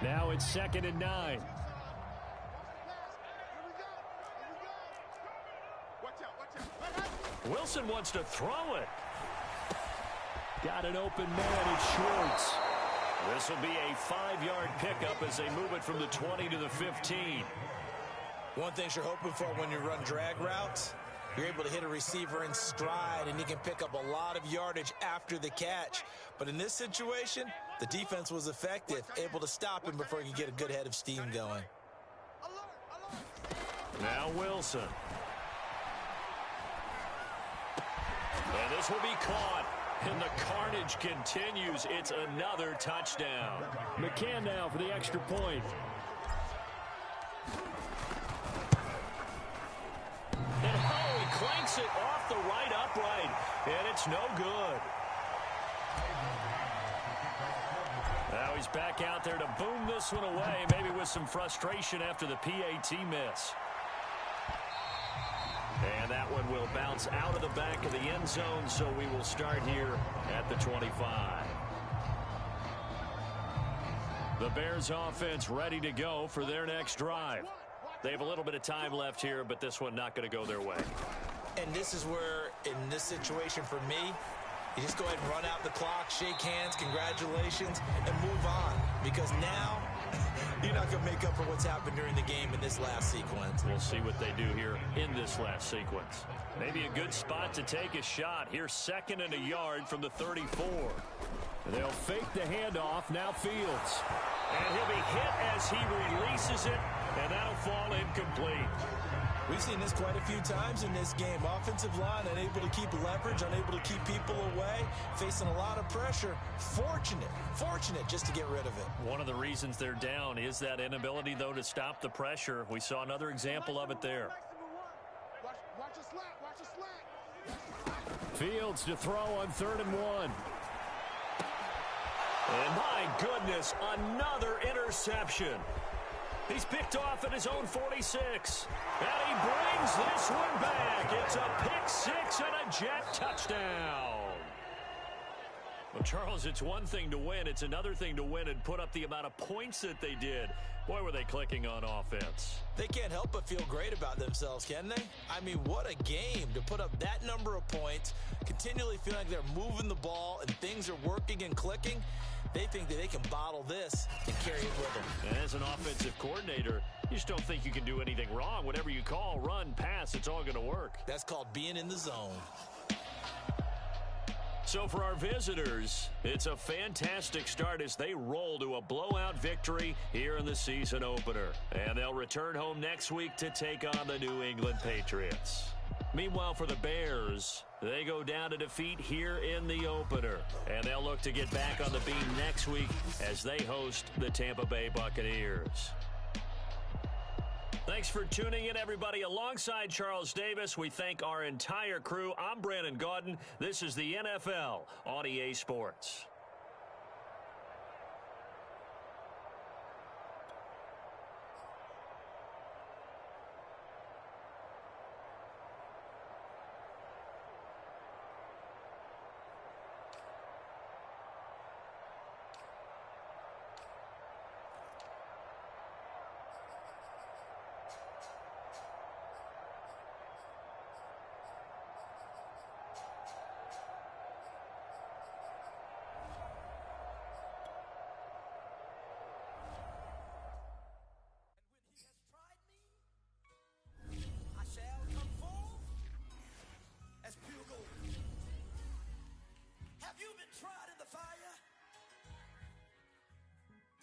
Now it's 2nd and 9. Wilson wants to throw it. Got an open man. It's Schwartz. This will be a 5-yard pickup as they move it from the 20 to the 15. One thing you're hoping for when you run drag routes You're able to hit a receiver in stride, and he can pick up a lot of yardage after the catch. But in this situation, the defense was effective, able to stop him before he could get a good head of steam going. Now Wilson. And this will be caught. And the carnage continues. It's another touchdown. McCann now for the extra point. And he clanks it off the right upright. And it's no good. Now he's back out there to boom this one away, maybe with some frustration after the PAT miss. And that one will bounce out of the back of the end zone, so we will start here at the 25. The Bears offense ready to go for their next drive. They have a little bit of time left here, but this one not going to go their way. And this is where, in this situation for me, you just go ahead and run out the clock, shake hands, congratulations, and move on. Because now, you're not going to make up for what's happened during the game in this last sequence. We'll see what they do here in this last sequence. Maybe a good spot to take a shot. Here's 2nd and a yard from the 34. They'll fake the handoff. Now Fields. And he'll be hit as he releases it, and that'll fall incomplete. We've seen this quite a few times in this game. Offensive line unable to keep leverage, unable to keep people away, facing a lot of pressure. Fortunate just to get rid of it. One of the reasons they're down is that inability, though, to stop the pressure. We saw another example of it there. Fields to throw on 3rd and 1. And my goodness, another interception. He's picked off at his own 46. And he brings this one back. It's a pick 6 and a Jet touchdown. Well, Charles, it's one thing to win. It's another thing to win and put up the amount of points that they did. Boy, were they clicking on offense. They can't help but feel great about themselves, can they? I mean, what a game to put up that number of points, continually feeling like they're moving the ball and things are working and clicking. They think that they can bottle this and carry it with them. And as an offensive coordinator, you just don't think you can do anything wrong. Whatever you call, run, pass, it's all going to work. That's called being in the zone. So for our visitors, it's a fantastic start as they roll to a blowout victory here in the season opener. And they'll return home next week to take on the New England Patriots. Meanwhile, for the Bears, they go down to defeat here in the opener. And they'll look to get back on the beam next week as they host the Tampa Bay Buccaneers. Thanks for tuning in, everybody. Alongside Charles Davis, we thank our entire crew. I'm Brandon Gaudin. This is the NFL on EA Sports.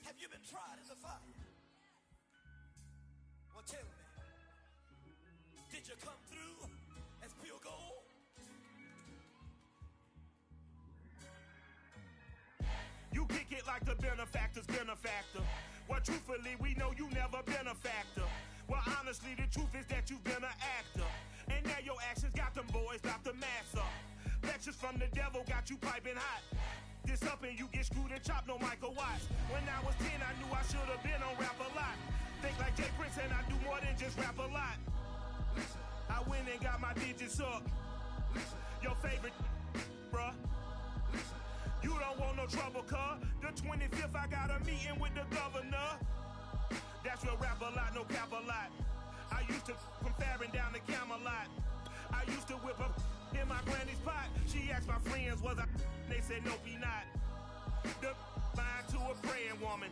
Have you been tried in the fire? Well, tell me, did you come through as pure gold? You kick it like the benefactor's benefactor. Well, truthfully, we know you never been a factor. Well, honestly, the truth is that you've been an actor. And now your actions got them boys about to mass up. Lectures from the devil got you piping hot. This up and you get screwed and chopped, no Michael Watts. When I was 10, I knew I should have been on rap a lot. Think like Jay Prince and I do more than just rap a lot. I went and got my digits up. Your favorite, bruh. You don't want no trouble, cuz. The 25th, I got a meeting with the governor. That's real rap a lot, no cap a lot. I used to from Farron down to Camelot. I used to whip up in my granny's pot. She asked my friends, was I? They said, nope, he not. The line to a praying woman.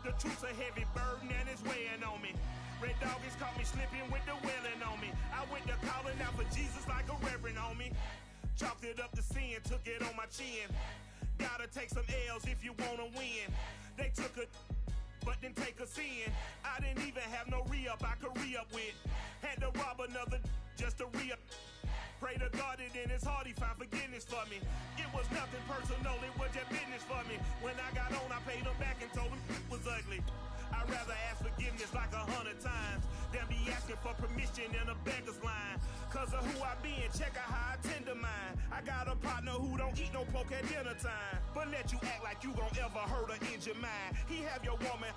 The truth's a heavy burden and it's weighing on me. Red Doggies caught me slipping with the wailing on me. I went to calling out for Jesus like a reverend on me. Chalked it up to sin, took it on my chin. Gotta take some L's if you wanna win. They took a but didn't take us in. I didn't even have no re-up I could re-up with. Had to rob another just to re-up. Pray to God that in his heart he found forgiveness for me. It was nothing personal, it was just business for me. When I got on, I paid him back and told him it was ugly. I'd rather ask forgiveness like 100 times than be asking for permission in a beggar's line. Cause of who I be and check out how I tend to mine. I got a partner who don't eat no pork at dinner time, but let you act like you gon' ever hurt or injure mine. He have your woman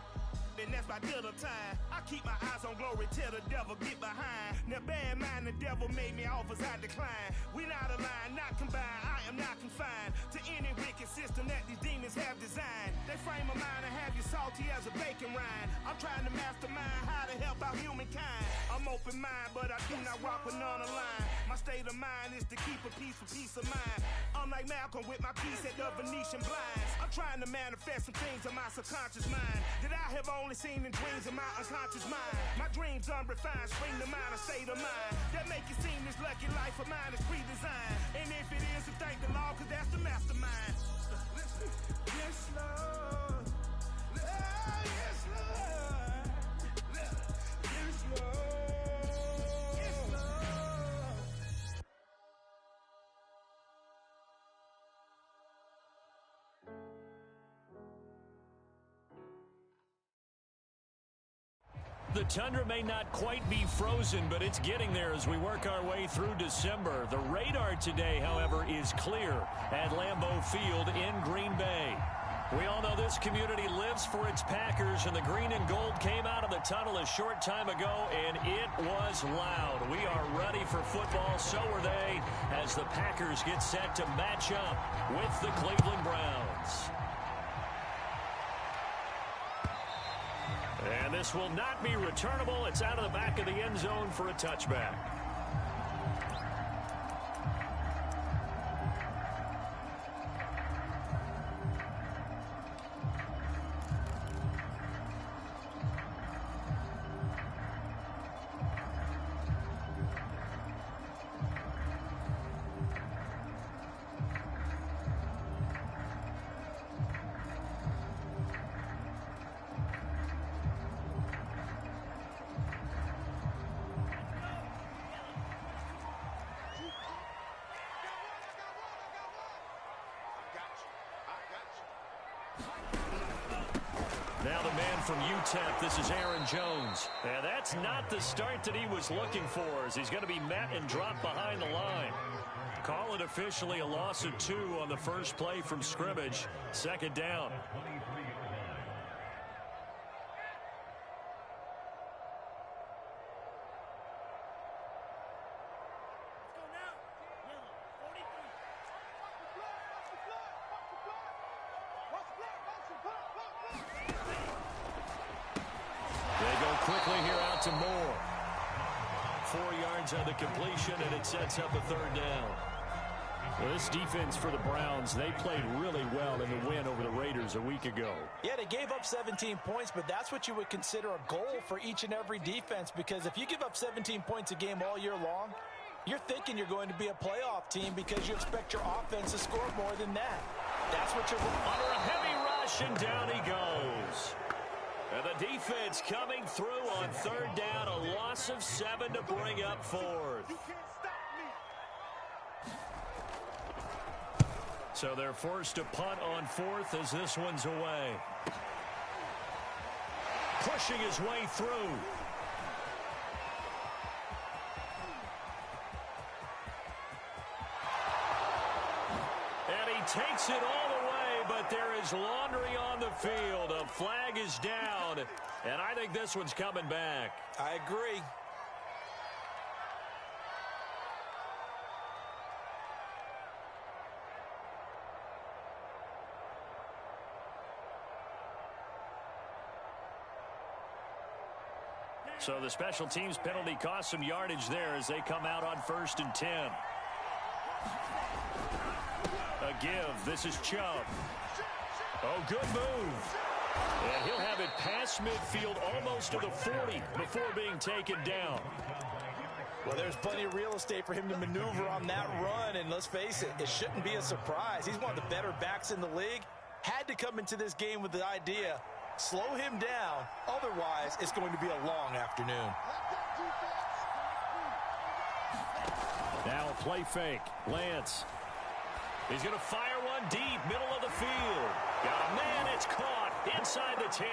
and that's by dinner time. I keep my eyes on glory till the devil get behind. Now bear in mind the devil made me offers I decline. We not aligned, not combined, I am not confined to any wicked system that these demons have designed. They frame a mind and have you salty as a bacon rind. I'm trying to mastermind how to help out humankind. I'm open mind, but I do not rock with none aligned. My state of mind is to keep a peace for peace of mind. Unlike Malcolm with my peace at the Venetian blinds. I'm trying to manifest some things in my subconscious mind that I have only seen in dreams in my unconscious mind. My dreams unrefined, spring to mind, a state of mind that make it seem this lucky life of mine is pre-designed. And if it is, then thank the Lord, cause that's the mastermind. Yes, Lord. Yes, Lord. Yes, Lord. Yes, Lord. The tundra may not quite be frozen, but it's getting there as we work our way through December. The radar today, however, is clear at Lambeau Field in Green Bay. We all know this community lives for its Packers, and the green and gold came out of the tunnel a short time ago, and it was loud. We are ready for football, so are they, as the Packers get set to match up with the Cleveland Browns. And this will not be returnable. It's out of the back of the end zone for a touchback. Now the man from UTEP, this is Aaron Jones. And that's not the start that he was looking for, as he's going to be met and dropped behind the line. Call it officially a loss of 2 on the first play from scrimmage. Second down. Quickly here out to Moore. 4 yards on the completion, and it sets up a third down. Well, this defense for the Browns, they played really well in the win over the Raiders a week ago. Yeah, they gave up 17 points, but that's what you would consider a goal for each and every defense, because if you give up 17 points a game all year long, you're thinking you're going to be a playoff team because you expect your offense to score more than that. That's what you're under a heavy rush, and down he goes. And the defense coming through on third down, a loss of 7 to bring up fourth. So they're forced to punt on fourth as this one's away. Pushing his way through. And he takes it all the way. But there is laundry on the field. A flag is down, and I think this one's coming back. I agree. So the special teams penalty cost some yardage there as they come out on 1st and 10. A give. This is Chubb. Oh, good move. And he'll have it past midfield almost to the 40 before being taken down. Well, there's plenty of real estate for him to maneuver on that run, and let's face it, it shouldn't be a surprise. He's one of the better backs in the league. Had to come into this game with the idea, slow him down, otherwise it's going to be a long afternoon. Now a play fake. Lance. He's going to fire one deep, middle of the field. Oh, man, it's caught inside the 10.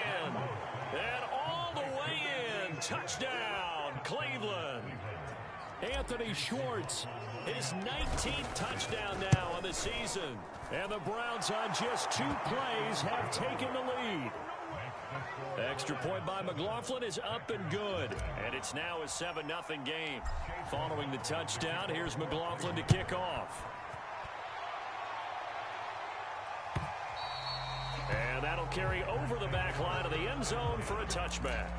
And all the way in. Touchdown, Cleveland. Anthony Schwartz, his 19th touchdown now on the season. And the Browns on just 2 plays have taken the lead. Extra point by McLaughlin is up and good. And it's now a 7-0 game. Following the touchdown, here's McLaughlin to kick off. And that'll carry over the back line of the end zone for a touchback.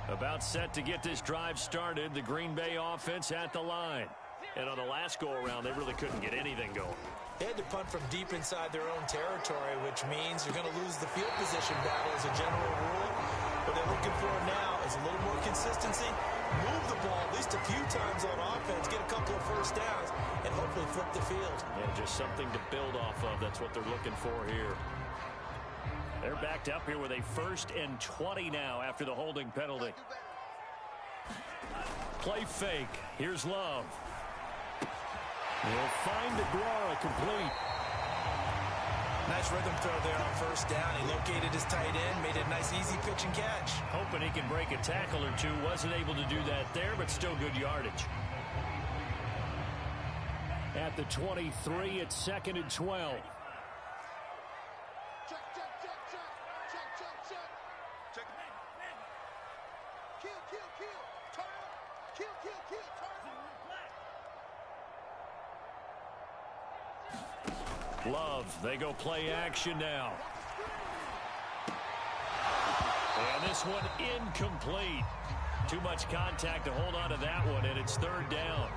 About set to get this drive started. The Green Bay offense at the line. And on the last go-around, they really couldn't get anything going. They had to punt from deep inside their own territory, which means you're going to lose the field position battle as a general rule. What they're looking for now is a little more consistency, move the ball at least a few times on offense, get a couple of first downs, and hopefully flip the field. Yeah, just something to build off of. That's what they're looking for here. They're backed up here with a 1st and 20 now after the holding penalty. Play fake. Here's Love. Will find DeGuara complete. Nice rhythm throw there on first down. He located his tight end, made it a nice easy pitch and catch. Hoping he can break a tackle or two. Wasn't able to do that there, but still good yardage. At the 23, it's 2nd and 12. Love, they go play action now. And this one incomplete. Too much contact to hold on to that one, and it's 3rd down.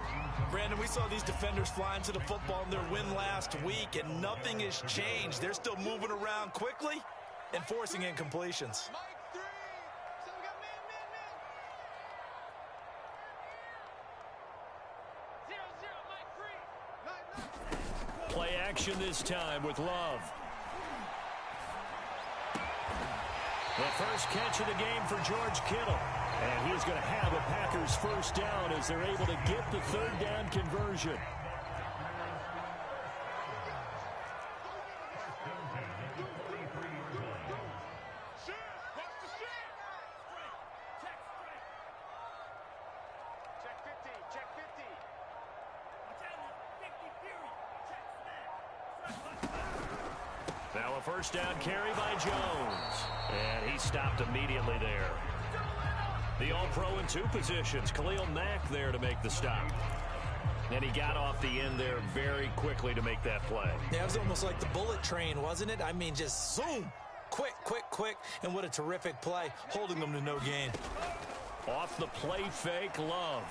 Brandon, we saw these defenders fly into the football in their win last week, and nothing has changed. They're still moving around quickly and forcing incompletions. Play action this time with Love. The first catch of the game for George Kittle. And he's going to have a Packers first down as they're able to get the 3rd down conversion. Now a first down carry by Jones. And he stopped immediately there. The All-Pro in 2 positions. Khalil Mack there to make the stop. And he got off the end there very quickly to make that play. Yeah, it was almost like the bullet train, wasn't it? I mean, just zoom. Quick, quick, quick. And what a terrific play, holding them to no gain. Off the play fake, Love.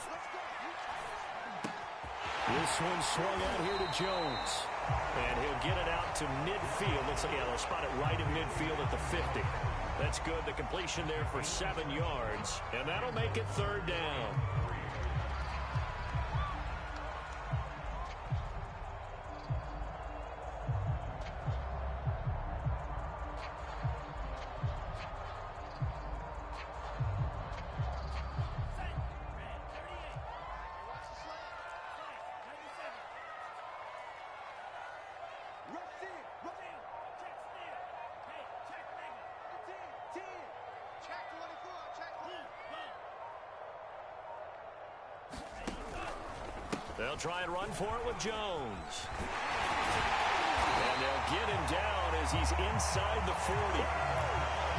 This one swung out here to Jones. And he'll get it out to midfield. They'll spot it right in midfield at the 50. That's good. The completion there for 7 yards. And that'll make it 3rd down. They'll try and run for it with Jones. And they'll get him down as he's inside the 40.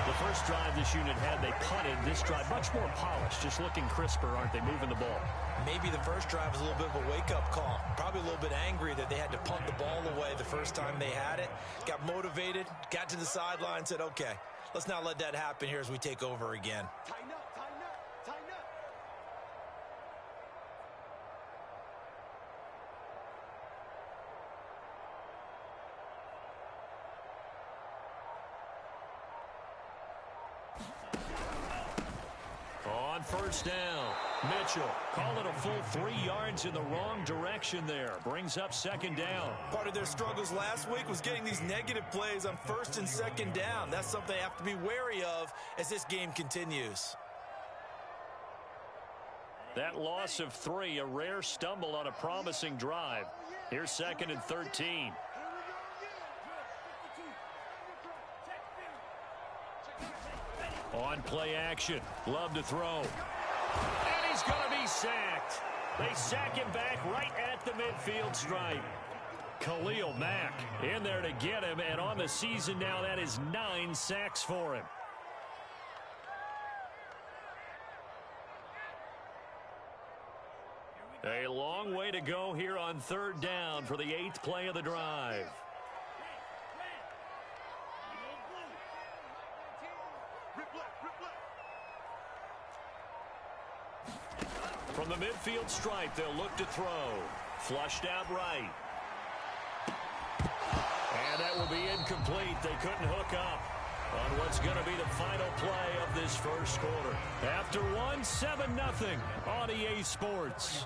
The first drive this unit had, they punted. This drive, much more polished, just looking crisper, aren't they, moving the ball? Maybe the first drive was a little bit of a wake-up call. Probably a little bit angry that they had to punt the ball away the first time they had it. Got motivated, got to the sideline, said, okay, let's not let that happen here as we take over again. Tighten up, tighten up, tighten up. on first down. Mitchell calling a full 3 yards in the wrong direction there. Brings up second down. Part of their struggles last week was getting these negative plays on first and second down. That's something they have to be wary of as this game continues. That loss of 3, a rare stumble on a promising drive. Here's second and 13. On play action. Love to throw. And he's going to be sacked. They sack him back right at the midfield stripe. Khalil Mack in there to get him, and on the season now, that is 9 sacks for him. A long way to go here on third down for the 8th play of the drive. From the midfield stripe, they'll look to throw. Flushed out right. And that will be incomplete. They couldn't hook up on what's going to be the final play of this first quarter. After one, 7-0 on EA Sports.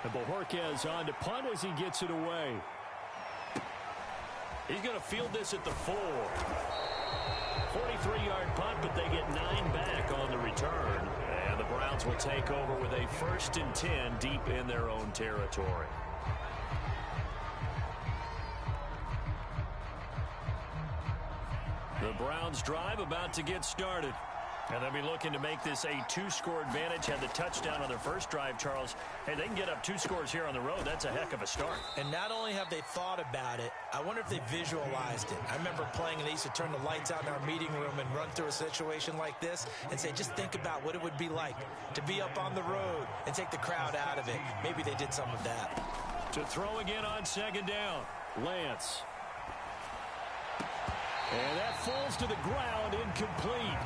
And Bojorquez on to punt as he gets it away. He's going to field this at the 4. 43-yard punt, but they get 9 back on the return. And the Browns will take over with a 1st and 10 deep in their own territory. The Browns drive about to get started. And they'll be looking to make this a 2-score advantage. Had the touchdown on their first drive, Charles. Hey, they can get up 2 scores here on the road. That's a heck of a start. And not only have they thought about it, I wonder if they visualized it. I remember playing, and they used to turn the lights out in our meeting room and run through a situation like this and say, just think about what it would be like to be up on the road and take the crowd out of it. Maybe they did some of that. To throw again on second down, Lance. And that falls to the ground, incomplete.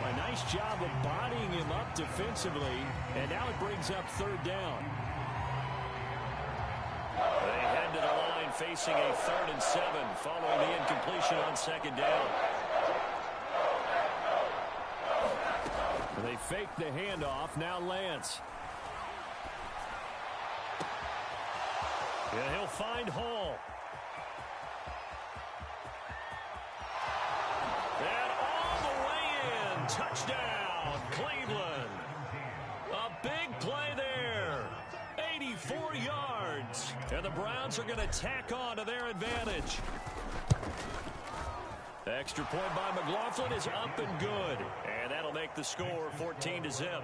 A nice job of bodying him up defensively, and now it brings up third down. They head to the line facing a 3rd and 7 following the incompletion on second down. And they fake the handoff. Now Lance. And he'll find Hall. Touchdown, Cleveland. A big play there. 84 yards. And the Browns are going to tack on to their advantage. The extra point by McLaughlin is up and good. And that'll make the score 14-0.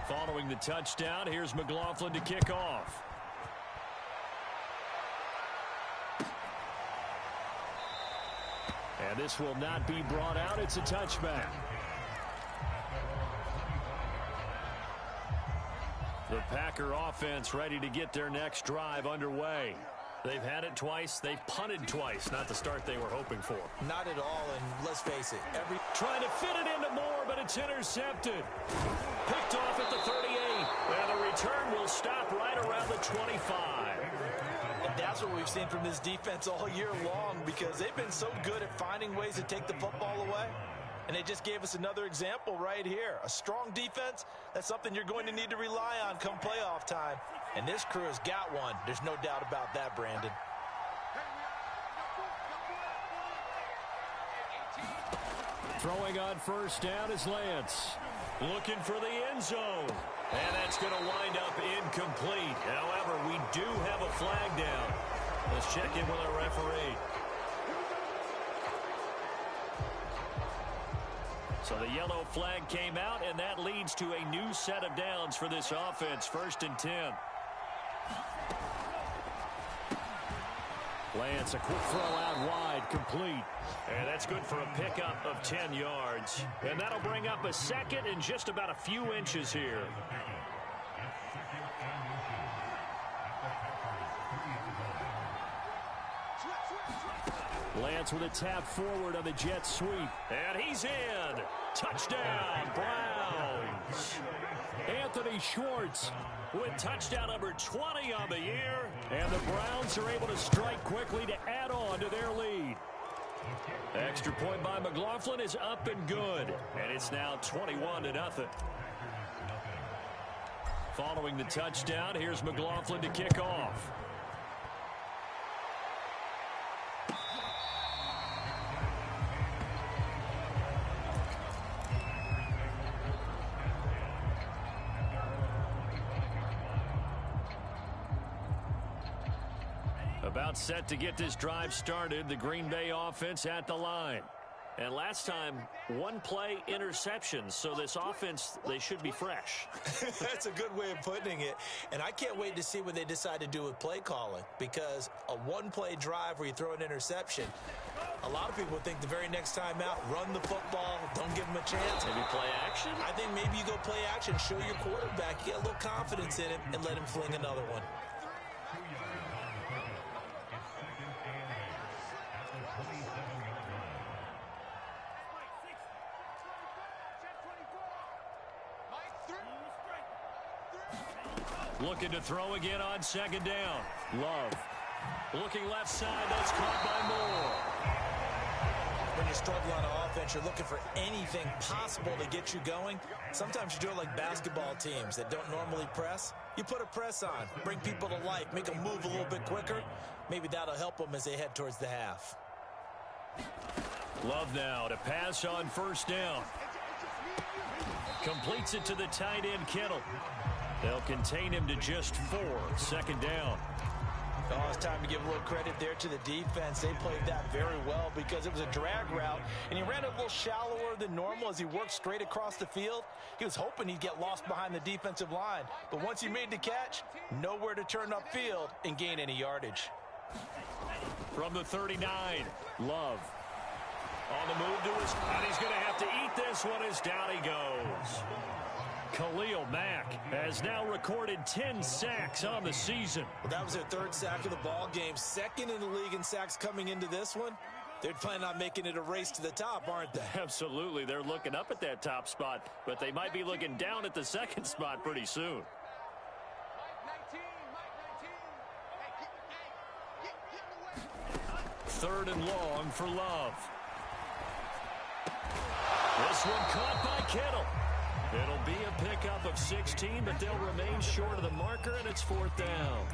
Following the touchdown, here's McLaughlin to kick off. And this will not be brought out. It's a touchback. The Packer offense ready to get their next drive underway. They've had it twice. They've punted twice. Not the start they were hoping for. Not at all, and let's face it. Trying to fit it into Moore, but it's intercepted. Picked off at the 38. And the return will stop right around the 25. And that's what we've seen from this defense all year long, because they've been so good at finding ways to take the football away. And they just gave us another example right here. A strong defense, that's something you're going to need to rely on come playoff time. And this crew has got one. There's no doubt about that, Brandon. Throwing on first down is Lance. Looking for the end zone. And that's going to wind up incomplete. However, we do have a flag down. Let's check in with our referee. So the yellow flag came out, and that leads to a new set of downs for this offense. 1st and 10. Lance, a quick throw out wide, complete. And that's good for a pickup of 10 yards. And that'll bring up a 2nd and just about a few inches here. Lance with a tap forward on the jet sweep. And he's in. Touchdown, Browns. Anthony Schwartz with touchdown number 20 on the year. And the Browns are able to strike quickly to add on to their lead. Extra point by McLaughlin is up and good. And it's now 21-0. Following the touchdown, here's McLaughlin to kick off. About set to get this drive started, the Green Bay offense at the line. And last time, one play interception, so this offense, they should be fresh. That's a good way of putting it. And I can't wait to see what they decide to do with play calling, because a one-play drive where you throw an interception, a lot of people think the very next time out, run the football, don't give them a chance. Maybe play action? I think maybe you go play action, show your quarterback, get a little confidence in him, and let him fling another one. Looking to throw again on second down. Love. Looking left side. That's caught by Moore. When you struggle on offense, you're looking for anything possible to get you going. Sometimes you do it like basketball teams that don't normally press. You put a press on, bring people to life, make them move a little bit quicker. Maybe that'll help them as they head towards the half. Love now to pass on first down. Completes it to the tight end, Kittle. They'll contain him to just 4. Second down. Oh, it's time to give a little credit there to the defense. They played that very well because it was a drag route, and he ran a little shallower than normal as he worked straight across the field. He was hoping he'd get lost behind the defensive line, but once he made the catch, nowhere to turn upfield and gain any yardage. From the 39, Love. On the move to his, and he's going to have to eat this one as down he goes. Khalil Mack has now recorded 10 sacks on the season. Well, that was their 3rd sack of the ball game. 2nd in the league in sacks coming into this one. They're planning on making it a race to the top, aren't they? Absolutely. They're looking up at that top spot, but they might be looking down at the 2nd spot pretty soon. Third and long for Love. This one caught by Kittle. It'll be a pickup of 16, but they'll remain short of the marker, and it's 4th down.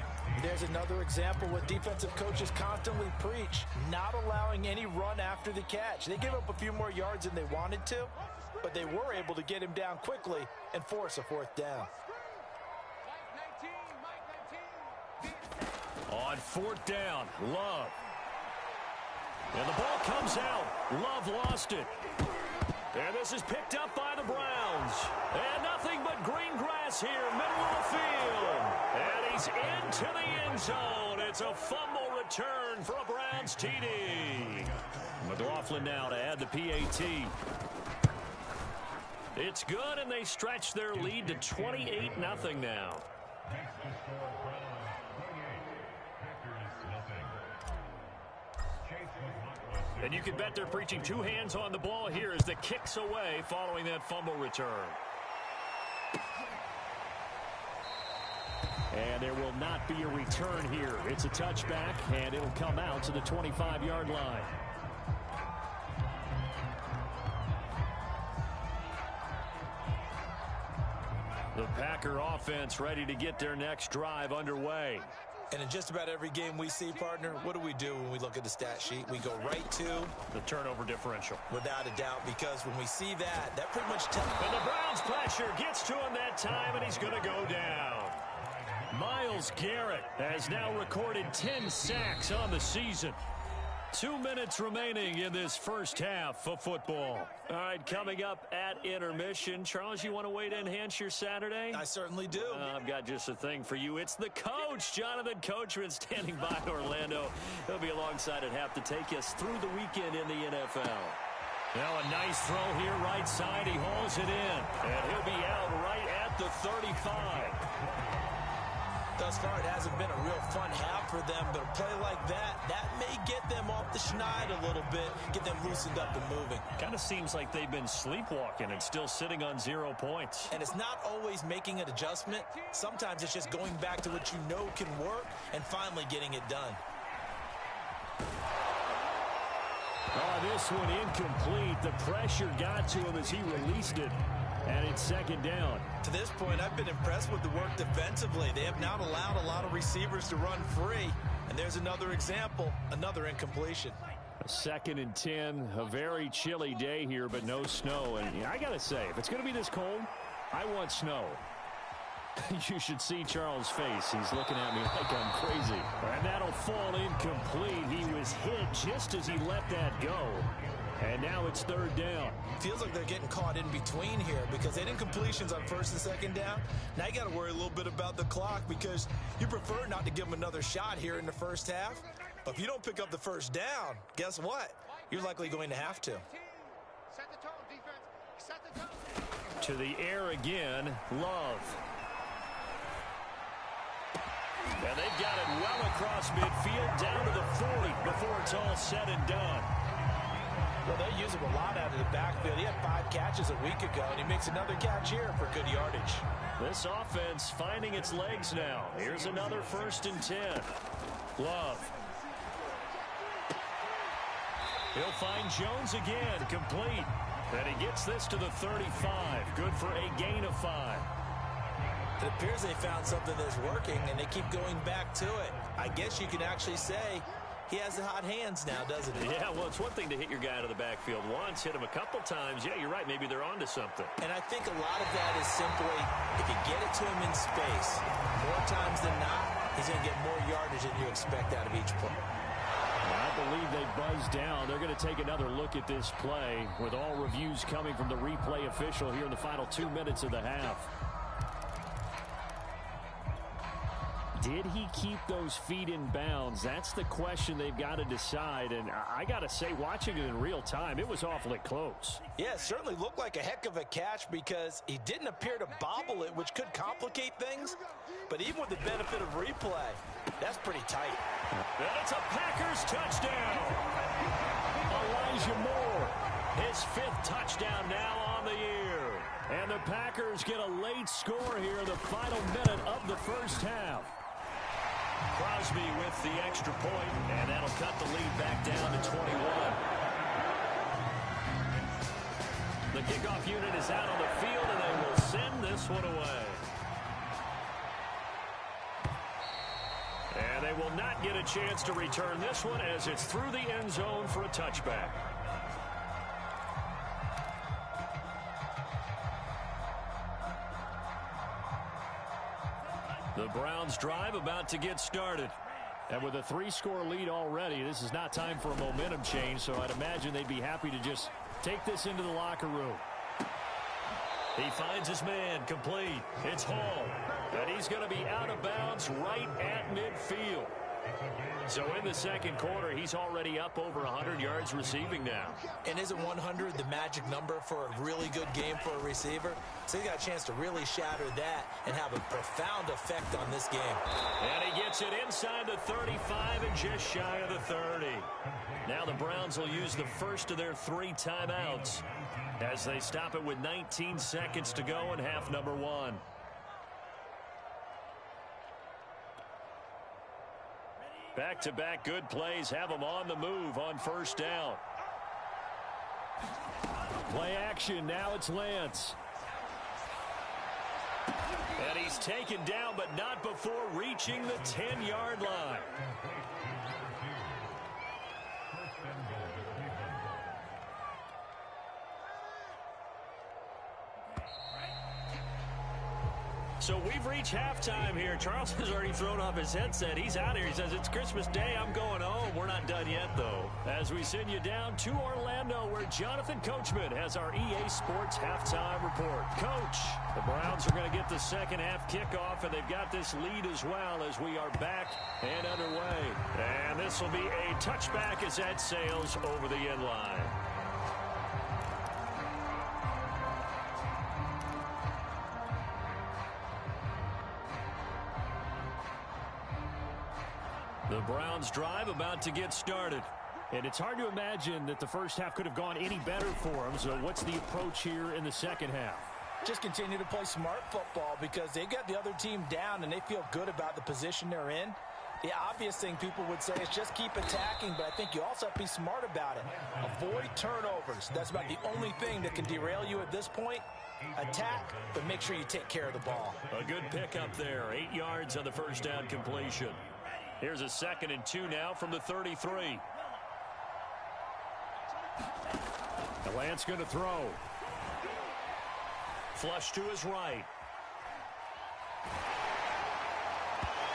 There's another example what defensive coaches constantly preach, not allowing any run after the catch. They gave up a few more yards than they wanted to, but they were able to get him down quickly and force a 4th down. On 4th down, Love. And the ball comes out. Love lost it. And this is picked up by the Browns. And nothing but green grass here, middle of the field. And he's into the end zone. It's a fumble return for a Browns TD. McLaughlin now to add the PAT. It's good, and they stretch their lead to 28-0 now. And you can bet they're preaching 2 hands on the ball here as the kicks away following that fumble return. And there will not be a return here. It's a touchback, and it'll come out to the 25-yard line. The Packer offense ready to get their next drive underway. And in just about every game we see, partner, what do we do when we look at the stat sheet? We go right to the turnover differential. Without a doubt, because when we see that, that pretty much tells. And the Browns pressure gets to him that time, and he's going to go down. Myles Garrett has now recorded 10 sacks on the season. 2 minutes remaining in this first half of football. All right, coming up at intermission. Charles, you want to wait to enhance your Saturday? I certainly do. I've got just a thing for you. It's the coach, Jonathan Coachman, standing by Orlando. He'll be alongside at half to take us through the weekend in the NFL. Now a nice throw here right side. He hauls it in, and he'll be out right at the 35. Thus far, it hasn't been a real fun half for them, but a play like that may get them off the schneid a little bit, get them loosened up and moving. Kind of seems like they've been sleepwalking and still sitting on 0 points. And it's not always making an adjustment. Sometimes it's just going back to what you know can work and finally getting it done. Oh, this one incomplete. The pressure got to him as he released it. And it's second down. To this point, I've been impressed with the work defensively. They have not allowed a lot of receivers to run free. And there's another example, another incompletion. A 2nd and 10, a very chilly day here, but no snow. And I got to say, if it's going to be this cold, I want snow. You should see Charles' face. He's looking at me like I'm crazy. And that'll fall incomplete. He was hit just as he let that go. And now it's 3rd down. Feels like they're getting caught in between here because they did incompletions on 1st and 2nd down. Now you got to worry a little bit about the clock because you prefer not to give them another shot here in the first half. But if you don't pick up the 1st down, guess what? You're likely going to have to. Set the tone, defense. Set the tone. To the air again, Love. And they've got it well across midfield down to the 40 before it's all said and done. Well, they use him a lot out of the backfield. He had 5 catches a week ago, and he makes another catch here for good yardage. This offense finding its legs now. Here's another 1st and 10. Love. He'll find Jones again, complete. And he gets this to the 35. Good for a gain of 5. It appears they found something that's working, and they keep going back to it. I guess you can actually say he has the hot hands now, doesn't he? Yeah, well, it's one thing to hit your guy out of the backfield once, hit him a couple times. Yeah, you're right. Maybe they're onto something. And I think a lot of that is simply if you get it to him in space, more times than not, he's going to get more yardage than you expect out of each play. I believe they buzzed down. They're going to take another look at this play with all reviews coming from the replay official here in the final 2 minutes of the half. Did he keep those feet in bounds? That's the question they've got to decide. And I got to say, watching it in real time, it was awfully close. Yeah, it certainly looked like a heck of a catch because he didn't appear to bobble it, which could complicate things. But even with the benefit of replay, that's pretty tight. And it's a Packers touchdown. Elijah Moore, his 5th touchdown now on the year. And the Packers get a late score here in the final minute of the first half. Crosby with the extra point, and that'll cut the lead back down to 21. The kickoff unit is out on the field, and they will send this one away. And they will not get a chance to return this one as it's through the end zone for a touchback. The Browns drive about to get started. And with a 3-score lead already, this is not time for a momentum change, so I'd imagine they'd be happy to just take this into the locker room. He finds his man, complete. It's Hall. And he's going to be out of bounds right at midfield. So in the second quarter, he's already up over 100 yards receiving now. And isn't 100 the magic number for a really good game for a receiver? So he got a chance to really shatter that and have a profound effect on this game. And he gets it inside the 35 and just shy of the 30. Now the Browns will use the first of their 3 timeouts as they stop it with 19 seconds to go in half number 1. Back-to-back good plays have them on the move on first down. Play action. Now it's Lance. And he's taken down, but not before reaching the 10-yard line. So we've reached halftime here. Charles has already thrown off his headset. He's out here. He says, it's Christmas Day. I'm going home. We're not done yet, though. As we send you down to Orlando, where Jonathan Coachman has our EA Sports halftime report. Coach, the Browns are going to get the second half kickoff, and they've got this lead as well as we are back and underway. And this will be a touchback as that sails over the end line. Browns drive about to get started. And it's hard to imagine that the first half could have gone any better for them. So what's the approach here in the second half? Just continue to play smart football because they got the other team down and they feel good about the position they're in. The obvious thing people would say is just keep attacking, but I think you also have to be smart about it. Avoid turnovers. That's about the only thing that can derail you at this point. Attack, but make sure you take care of the ball. A good pickup there. 8 yards on the first down completion. Here's a 2nd and 2 now from the 33. Lance going to throw. Flush to his right.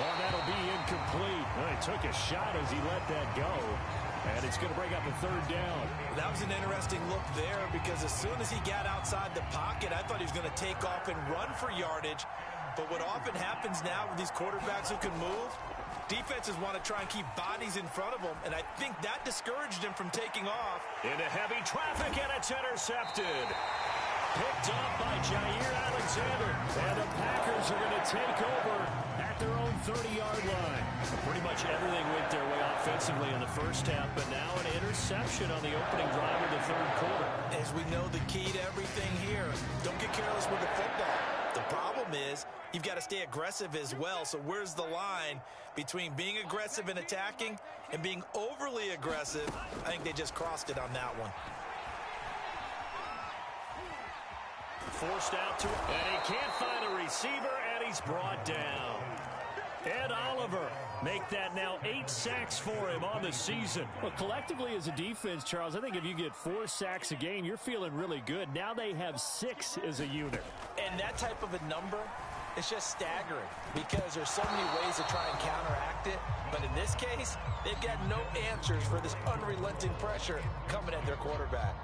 Well, that'll be incomplete. Well, he took a shot as he let that go. And it's going to bring up a 3rd down. That was an interesting look there because as soon as he got outside the pocket, I thought he was going to take off and run for yardage. But what often happens now with these quarterbacks who can move, defenses want to try and keep bodies in front of them, and I think that discouraged him from taking off. Into heavy traffic, and it's intercepted. Picked up by Jair Alexander. And the Packers are going to take over at their own 30-yard line. Pretty much everything went their way offensively in the first half, but now an interception on the opening drive of the 3rd quarter. As we know, the key to everything here, don't get careless with the football. The problem is you've got to stay aggressive as well. So where's the line between being aggressive and attacking and being overly aggressive? I think they just crossed it on that one. Forced out to, and he can't find a receiver, and he's brought down. Ed Oliver make that now 8 sacks for him on the season. Well, collectively as a defense, Charles, I think if you get 4 sacks a game, you're feeling really good. Now they have 6 as a unit. And that type of a number, it's just staggering because there's so many ways to try and counteract it. But in this case, they've got no answers for this unrelenting pressure coming at their quarterback.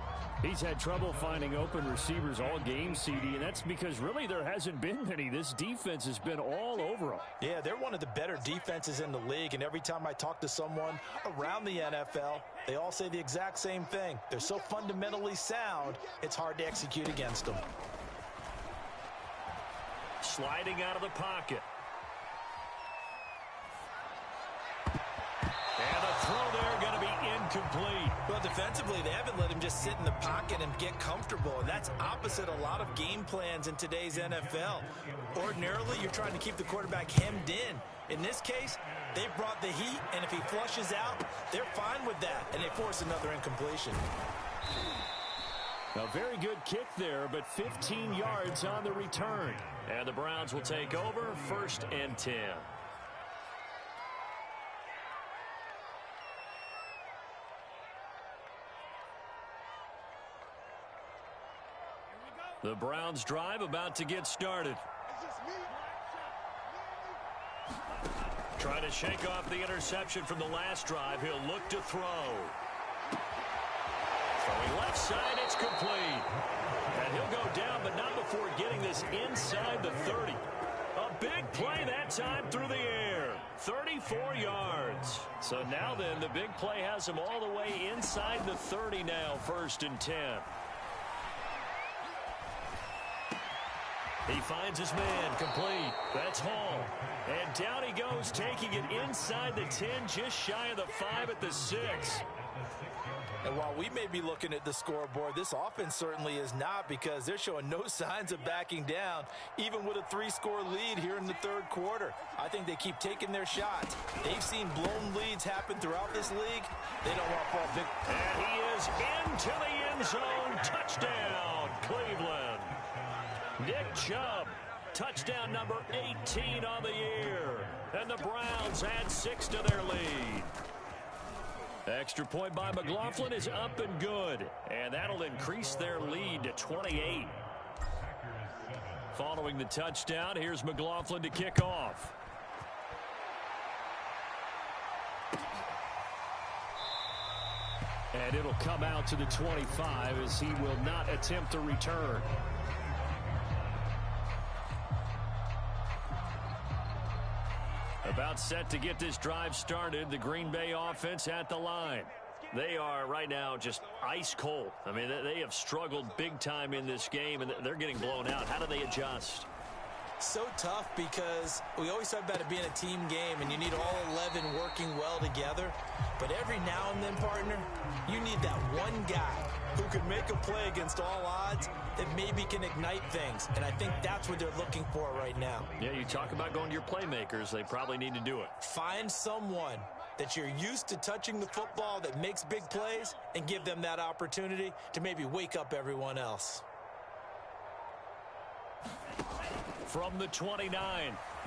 He's had trouble finding open receivers all game, CD, and that's because really there hasn't been many. This defense has been all over them. Yeah, they're one of the better defenses in the league, and every time I talk to someone around the NFL, they all say the exact same thing. They're so fundamentally sound, it's hard to execute against them. Sliding out of the pocket. And a throw there going to be incomplete. Well, defensively, they haven't let him just sit in the pocket and get comfortable, and that's opposite a lot of game plans in today's NFL. Ordinarily, you're trying to keep the quarterback hemmed in. In this case, they brought the heat, and if he flushes out, they're fine with that, and they force another incompletion. A very good kick there, but 15 yards on the return. And the Browns will take over 1st and 10. The Browns drive about to get started. Trying to shake off the interception from the last drive. He'll look to throw. Throwing left side, it's complete. And he'll go down, but not before getting this inside the 30. A big play that time through the air. 34 yards. So now then, the big play has him all the way inside the 30 now, 1st and 10. He finds his man, complete. That's Hall. And down he goes, taking it inside the 10, just shy of the 5 at the 6. And while we may be looking at the scoreboard, this offense certainly is not because they're showing no signs of backing down, even with a 3-score lead here in the 3rd quarter. I think they keep taking their shots. They've seen blown leads happen throughout this league. They don't want to fall victim. And he is into the end zone. Touchdown, Cleveland. Nick Chubb, touchdown number 18 on the year. And the Browns add 6 to their lead. Extra point by McLaughlin is up and good. And that'll increase their lead to 28. Following the touchdown, here's McLaughlin to kick off. And it'll come out to the 25 as he will not attempt a return. About set to get this drive started, the Green Bay offense at the line. They are right now just ice cold. I mean, they have struggled big time in this game, and they're getting blown out. How do they adjust? So tough because we always talk about it being a team game and you need all 11 working well together. But every now and then, partner, you need that one guy who can make a play against all odds that maybe can ignite things. And I think that's what they're looking for right now. Yeah, you talk about going to your playmakers. They probably need to do it. Find someone that you're used to touching the football that makes big plays and give them that opportunity to maybe wake up everyone else. From the 29,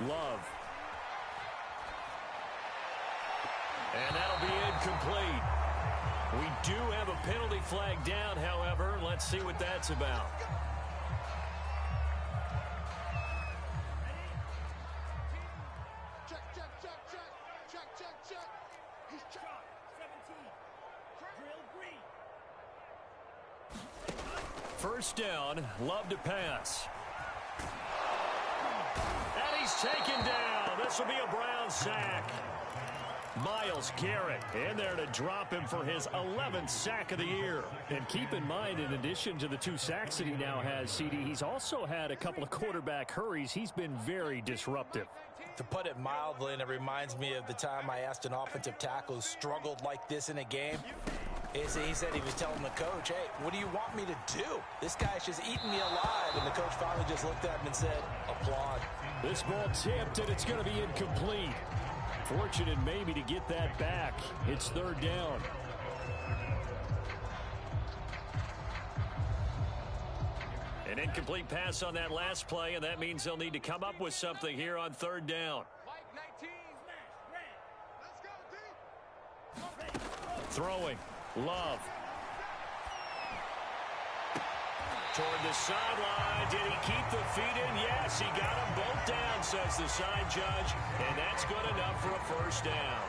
Love. And that'll be incomplete. We do have a penalty flag down, however. Let's see what that's about. Check, check, check, check. Check, check, check. He's check. 17. Drill green. First down, Love to pass. And he's taken down. This will be a Brown sack. Myles Garrett in there to drop him for his 11th sack of the year. And keep in mind, in addition to the 2 sacks that he now has, CD, he's also had a couple of quarterback hurries. He's been very disruptive. To put it mildly, and it reminds me of the time I asked an offensive tackle who struggled like this in a game. He said he was telling the coach, hey, what do you want me to do? This guy's just eating me alive. And the coach finally just looked at him and said, applaud. This ball tipped, and it's going to be incomplete. Fortunate maybe to get that back. It's third down. An incomplete pass on that last play, and that means they'll need to come up with something here on third down. Throwing. Love. Toward the sideline. Did he keep the feet in? Yes, he got them both down, says the side judge. And that's good enough for a first down.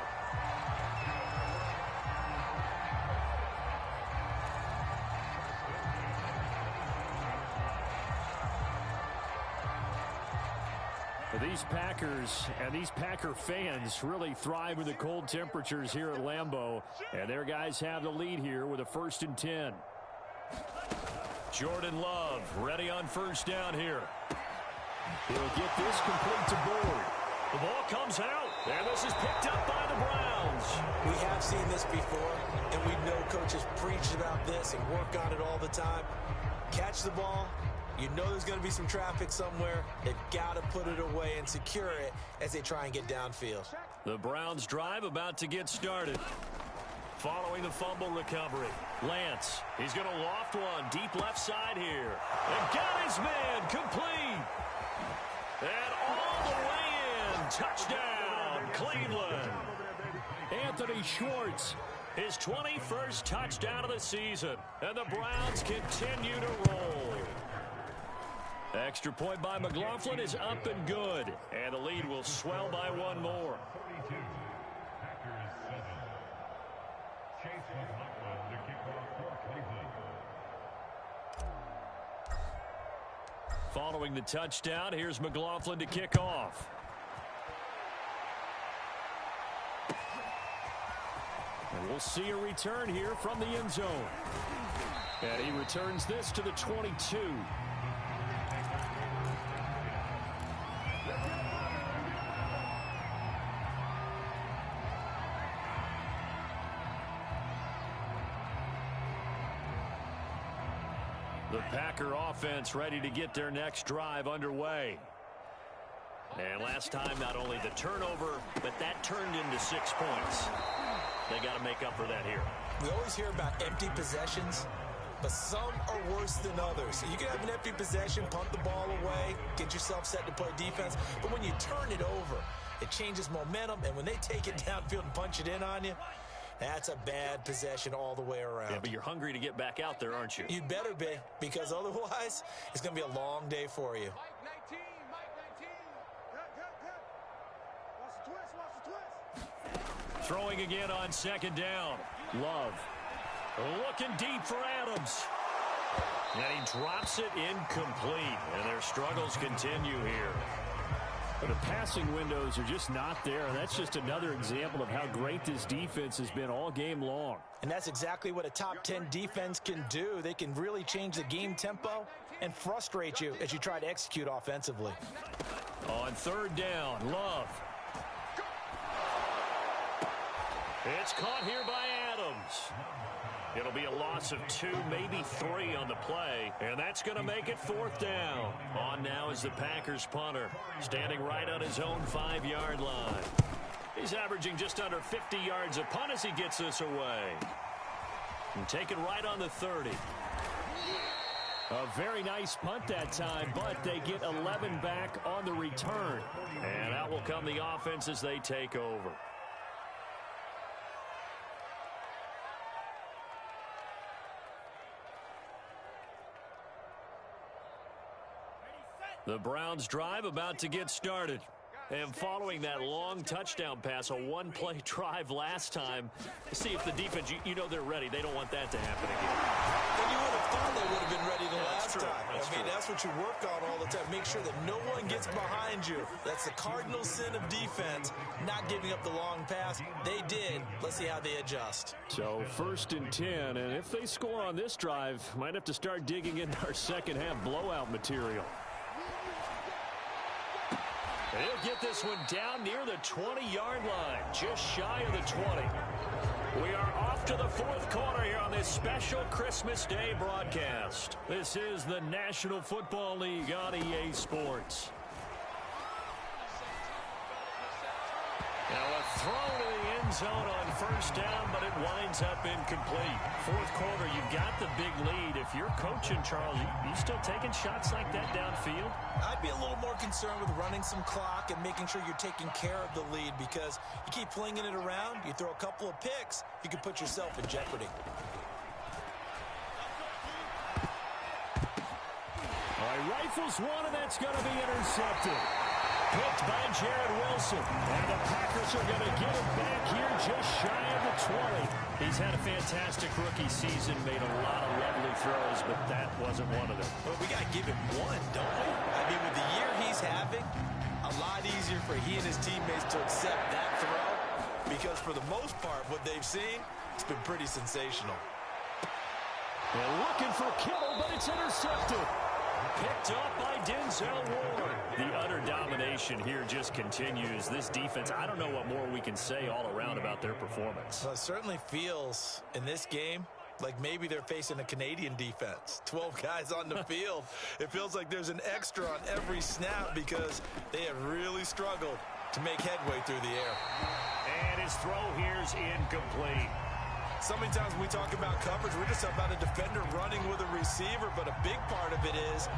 These Packers and these Packer fans really thrive in the cold temperatures here at Lambeau. And their guys have the lead here with a 1st and 10. Jordan Love ready on first down here. He'll get this complete to Board. The ball comes out, and this is picked up by the Browns. We have seen this before, and we know coaches preach about this and work on it all the time. Catch the ball. You know there's going to be some traffic somewhere. They've got to put it away and secure it as they try and get downfield. The Browns drive about to get started. Following the fumble recovery, Lance, he's going to loft one deep left side here. And got his man complete. And all the way in. Touchdown, Cleveland. Anthony Schwartz. His 21st touchdown of the season. And the Browns continue to roll. Extra point by McLaughlin is up and good. And the lead will swell by one more. Following the touchdown, here's McLaughlin to kick off. And we'll see a return here from the end zone. And he returns this to the 22. The Packer offense ready to get their next drive underway. And last time, not only the turnover, but that turned into 6 points. They got to make up for that here. We always hear about empty possessions, but some are worse than others. You can have an empty possession, punt the ball away, get yourself set to play defense, but when you turn it over, it changes momentum, and when they take it downfield and punch it in on you, that's a bad possession all the way around. Yeah, but you're hungry to get back out there, aren't you? You'd better be, because otherwise, it's going to be a long day for you. Throwing again on second down. Love. Looking deep for Adams. And he drops it incomplete. And their struggles continue here. But the passing windows are just not there. And that's just another example of how great this defense has been all game long. And that's exactly what a top 10 defense can do. They can really change the game tempo and frustrate you as you try to execute offensively. On third down, Love. It's caught here by Adams. It'll be a loss of 2, maybe 3 on the play, and that's going to make it fourth down. On now is the Packers punter, standing right on his own 5-yard line. He's averaging just under 50 yards a punt as he gets this away. And take it right on the 30. A very nice punt that time, but they get 11 back on the return. And out will come the offense as they take over. The Browns drive about to get started. And following that long touchdown pass, a one-play drive last time, see if the defense, you know they're ready. They don't want that to happen again. And you would have thought they would have been ready the last time. That's what you work on all the time. Make sure that no one gets behind you. That's the cardinal sin of defense, not giving up the long pass. They did. Let's see how they adjust. So 1st and 10, and if they score on this drive, might have to start digging into our second-half blowout material. He'll get this one down near the 20-yard line, just shy of the 20. We are off to the fourth quarter here on this special Christmas Day broadcast. This is the National Football League on EA Sports. Now a throw to the end zone on first down, but it winds up incomplete. Fourth quarter, you've got the big lead. If you're coaching, Charles, you still taking shots like that downfield? I'd be a little more concerned with running some clock and making sure you're taking care of the lead, because you keep flinging it around, you throw a couple of picks, you can put yourself in jeopardy. All right, rifles one, and that's going to be intercepted. Picked by Jared Wilson. And the Packers are going to get it back here just shy of the 20. He's had a fantastic rookie season, made a lot of lovely throws, but that wasn't one of them. Well, we got to give him one, don't we? I mean, with the year he's having, a lot easier for he and his teammates to accept that throw, because for the most part, what they've seen, it's been pretty sensational. They're looking for Kittle, but it's intercepted. Picked up by Denzel Ward. The utter domination here just continues. This defense, I don't know what more we can say all around about their performance. Well, it certainly feels in this game like maybe they're facing a Canadian defense. 12 guys on the field. It feels like there's an extra on every snap because they have really struggled to make headway through the air. And his throw here's incomplete. So many times when we talk about coverage, we're just talking about a defender running with a receiver, but a big part of it is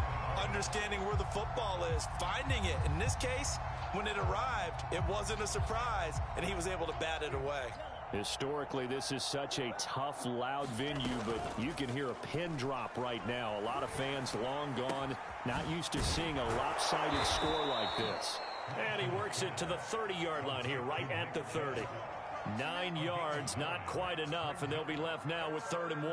understanding where the football is, finding it. In this case, when it arrived, it wasn't a surprise, and he was able to bat it away. Historically, this is such a tough, loud venue, but you can hear a pin drop right now. A lot of fans long gone, not used to seeing a lopsided score like this. And he works it to the 30-yard line here, right at the 30. 9 yards, not quite enough, and they'll be left now with 3rd and 1.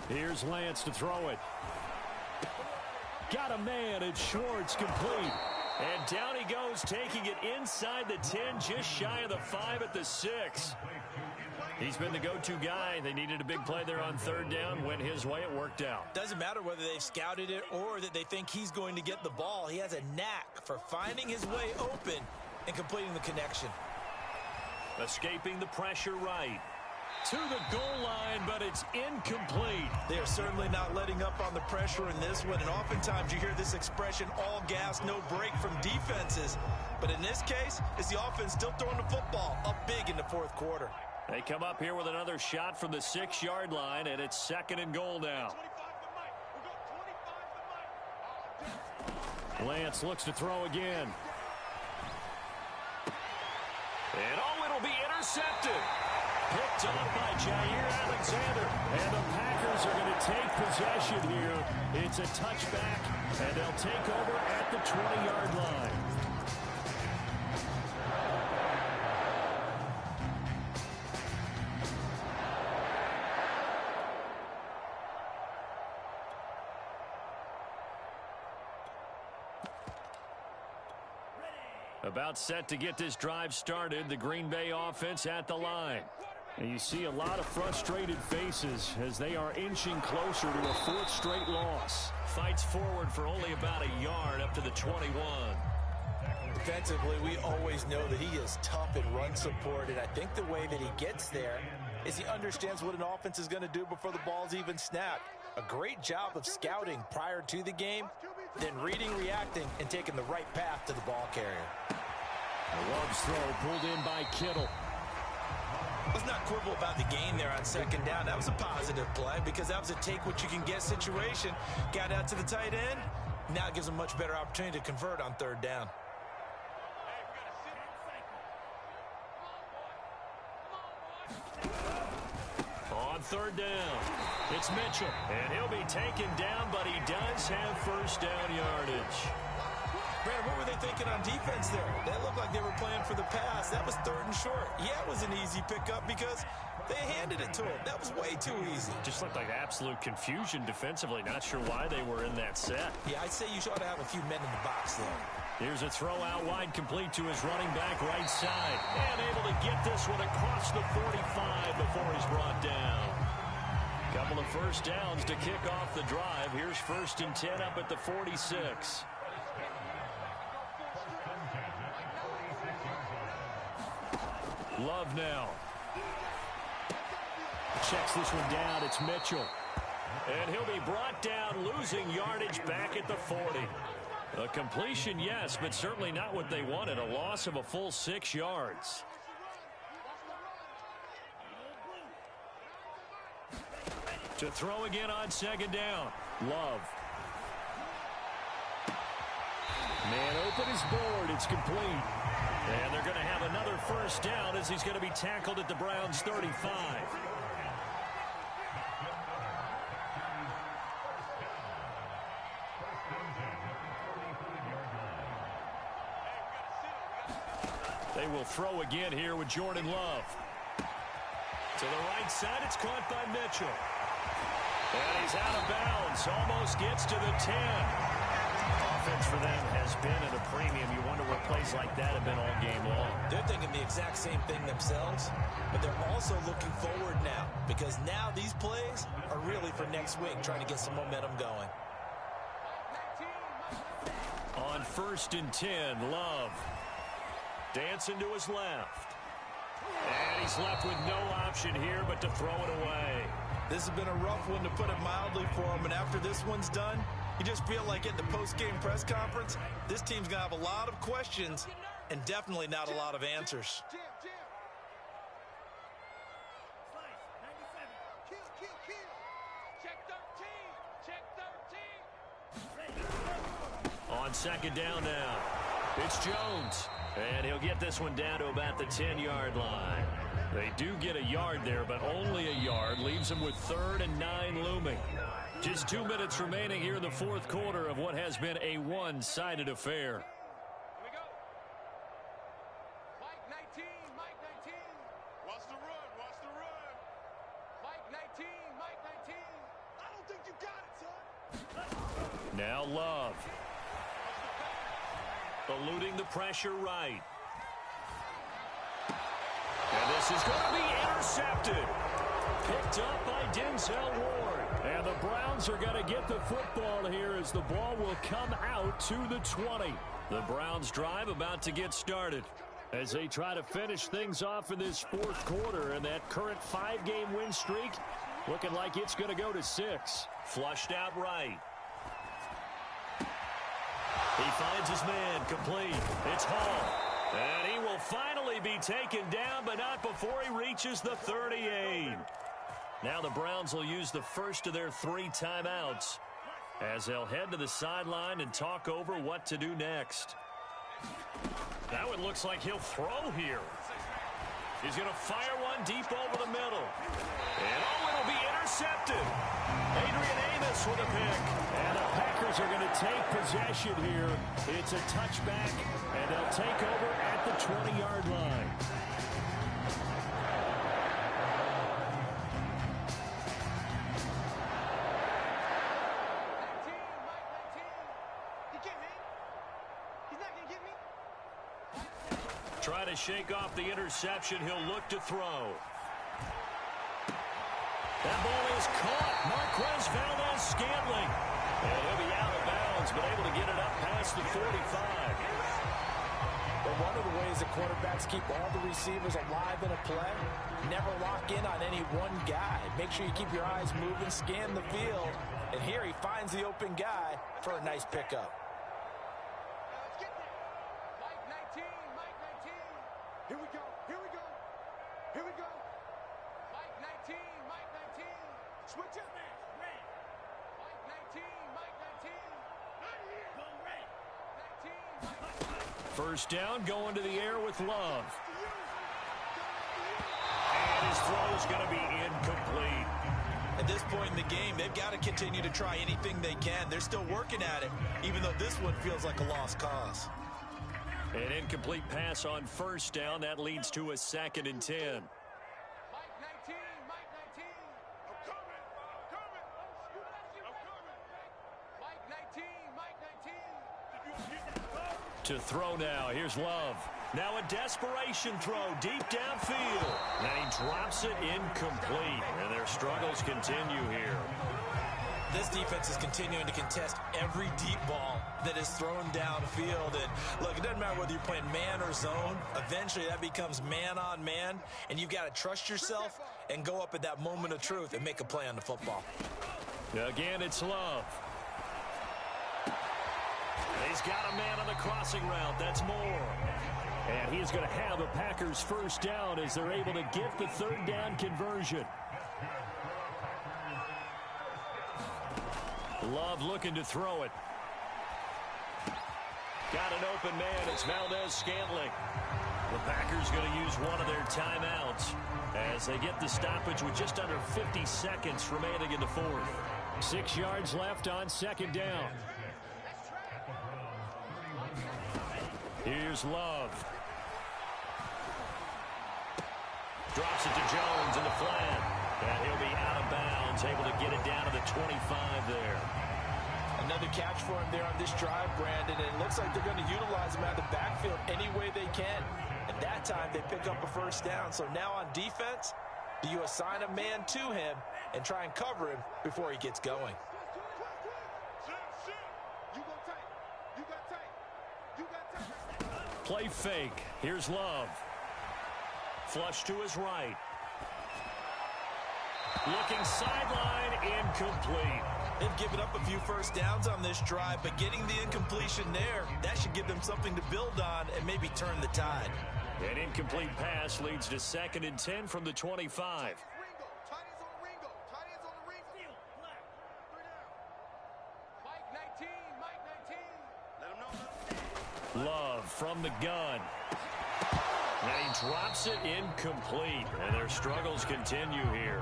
Here's Lance to throw it. Got a man, and Schwartz complete. And down he goes, taking it inside the 10, just shy of the 5 at the 6. He's been the go-to guy. They needed a big play there on 3rd down. Went his way. It worked out. Doesn't matter whether they've scouted it or that they think he's going to get the ball. He has a knack for finding his way open and completing the connection. Escaping the pressure right. To the goal line, but it's incomplete. They are certainly not letting up on the pressure in this one, and oftentimes you hear this expression, all gas, no break from defenses. But in this case, it's the offense still throwing the football up big in the 4th quarter. They come up here with another shot from the 6-yard line, and it's 2nd and goal now. Lance looks to throw again. And it'll be intercepted. Picked up by Jair Alexander. And the Packers are going to take possession here. It's a touchback, and they'll take over at the 20-yard line. About set to get this drive started. The Green Bay offense at the line. And you see a lot of frustrated faces as they are inching closer to a fourth straight loss. Fights forward for only about a yard up to the 21. Defensively, we always know that he is tough in run support, and I think the way that he gets there is he understands what an offense is going to do before the ball's even snapped. A great job of scouting prior to the game, then reading, reacting, and taking the right path to the ball carrier. Love's throw pulled in by Kittle. Let's not quibble about the gain there on second down. That was a positive play because that was a take-what-you-can-get situation. Got out to the tight end. Now it gives them a much better opportunity to convert on third down. On third down, it's Mitchell. And he'll be taken down, but he does have first down yardage. Brad, what were they thinking on defense there? They looked like they were playing for the pass. That was third and short. Yeah, it was an easy pickup because they handed it to him. That was way too easy. Just looked like absolute confusion defensively. Not sure why they were in that set. Yeah, I'd say you ought to have a few men in the box there. Here's a throw out wide, complete to his running back right side. And able to get this one across the 45 before he's brought down. Couple of first downs to kick off the drive. Here's 1st and 10 up at the 46. Love now. Checks this one down. It's Mitchell. And he'll be brought down, losing yardage back at the 40. A completion, yes, but certainly not what they wanted. A loss of a full 6 yards. To throw again on second down. Love. Man open is board. It's complete. And they're going to have another first down as he's going to be tackled at the Browns' 35. They will throw again here with Jordan Love. To the right side, it's caught by Mitchell. And he's out of bounds. Almost gets to the 10. Offense for them has been at a premium. You wonder what plays like that have been all game long. They're thinking the exact same thing themselves, but they're also looking forward now because now these plays are really for next week, trying to get some momentum going. On 1st and 10, Love. Dancing to his left. And he's left with no option here but to throw it away. This has been a rough one, to put it mildly, for him, and after this one's done, you just feel like at the post-game press conference, this team's going to have a lot of questions and definitely not a lot of answers. On second down now, it's Jones. And he'll get this one down to about the 10-yard line. They do get a yard there, but only a yard. Leaves them with 3rd and 9 looming. Just 2 minutes remaining here in the 4th quarter of what has been a one-sided affair. Mike 19, Mike 19. Watch the run, watch the run. Mike 19, Mike 19. I don't think you got it, son. Now Love. Eluding the pressure right. And this is going to be intercepted. Picked up by Denzel Ward. And the Browns are going to get the football here as the ball will come out to the 20. The Browns drive about to get started as they try to finish things off in this 4th quarter. And that current 5-game win streak looking like it's going to go to 6. Flushed out right. He finds his man, complete. It's Hall. And he will finally be taken down, but not before he reaches the 38. Now the Browns will use the first of their 3 timeouts as they'll head to the sideline and talk over what to do next. Now it looks like he'll throw here. He's going to fire one deep over the middle. And it'll be intercepted. Adrian Amos with a pick. And the Packers are going to take possession here. It's a touchback, and they'll take over at the 20-yard line. He can't hang. He's not going to get me. Try to shake off the interception. He'll look to throw. That ball is caught. Marquez Valdez-Scantling. And he'll be out of bounds, but able to get it up past the 45. But one of the ways that quarterbacks keep all the receivers alive in a play, never lock in on any one guy. Make sure you keep your eyes moving, scan the field. And here he finds the open guy for a nice pickup. Mike 19, Mike 19. Here we go, here we go, here we go. Mike 19, Mike 19. Switch up, man. Red. Mike 19, Mike 19. Not here. Go red. 19, Mike 19. First down, going to the air with Love. And his throw is going to be incomplete. At this point in the game, they've got to continue to try anything they can. They're still working at it, even though this one feels like a lost cause. An incomplete pass on first down. That leads to a 2nd and 10. Mike 19, Mike 19. I'm coming, I'm coming. I'm coming. Mike 19, Mike 19. To throw now, here's Love. Now a desperation throw deep downfield. And he drops it incomplete. And their struggles continue here. This defense is continuing to contest every deep ball that is thrown downfield. And look, it doesn't matter whether you're playing man or zone. Eventually that becomes man on man. And you've got to trust yourself and go up at that moment of truth and make a play on the football. Again, it's Love. He's got a man on the crossing route. That's Moore. And he's going to have a Packers first down as they're able to get the 3rd down conversion. Love looking to throw it. Got an open man. It's Valdez-Scantling. The Packers going to use one of their timeouts as they get the stoppage with just under 50 seconds remaining in the 4th. 6 yards left on 2nd down. Here's Love. Drops it to Jones in the flat. And he'll be out of bounds, able to get it down to the 25 there. Another catch for him there on this drive, Brandon. And it looks like they're going to utilize him out of the backfield any way they can. At that time, they pick up a first down. So now on defense, do you assign a man to him and try and cover him before he gets going? Play fake. Here's Love. Flush to his right. Looking sideline, incomplete. They've given up a few first downs on this drive, but getting the incompletion there, that should give them something to build on and maybe turn the tide. An incomplete pass leads to 2nd and 10 from the 25. Love from the gun. And he drops it incomplete. And their struggles continue here.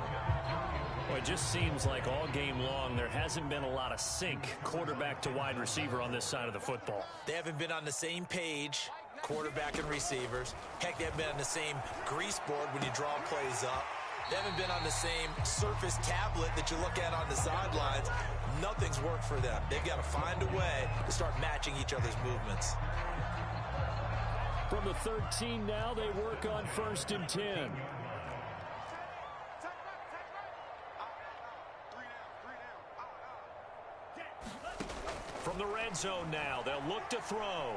Well, it just seems like all game long there hasn't been a lot of sync quarterback to wide receiver on this side of the football. They haven't been on the same page, quarterback and receivers. Heck, they haven't been on the same grease board when you draw plays up. They haven't been on the same surface tablet that you look at on the sidelines. Nothing's worked for them. They've got to find a way to start matching each other's movements. From the 13 now, they work on 1st and 10. From the red zone now, they'll look to throw.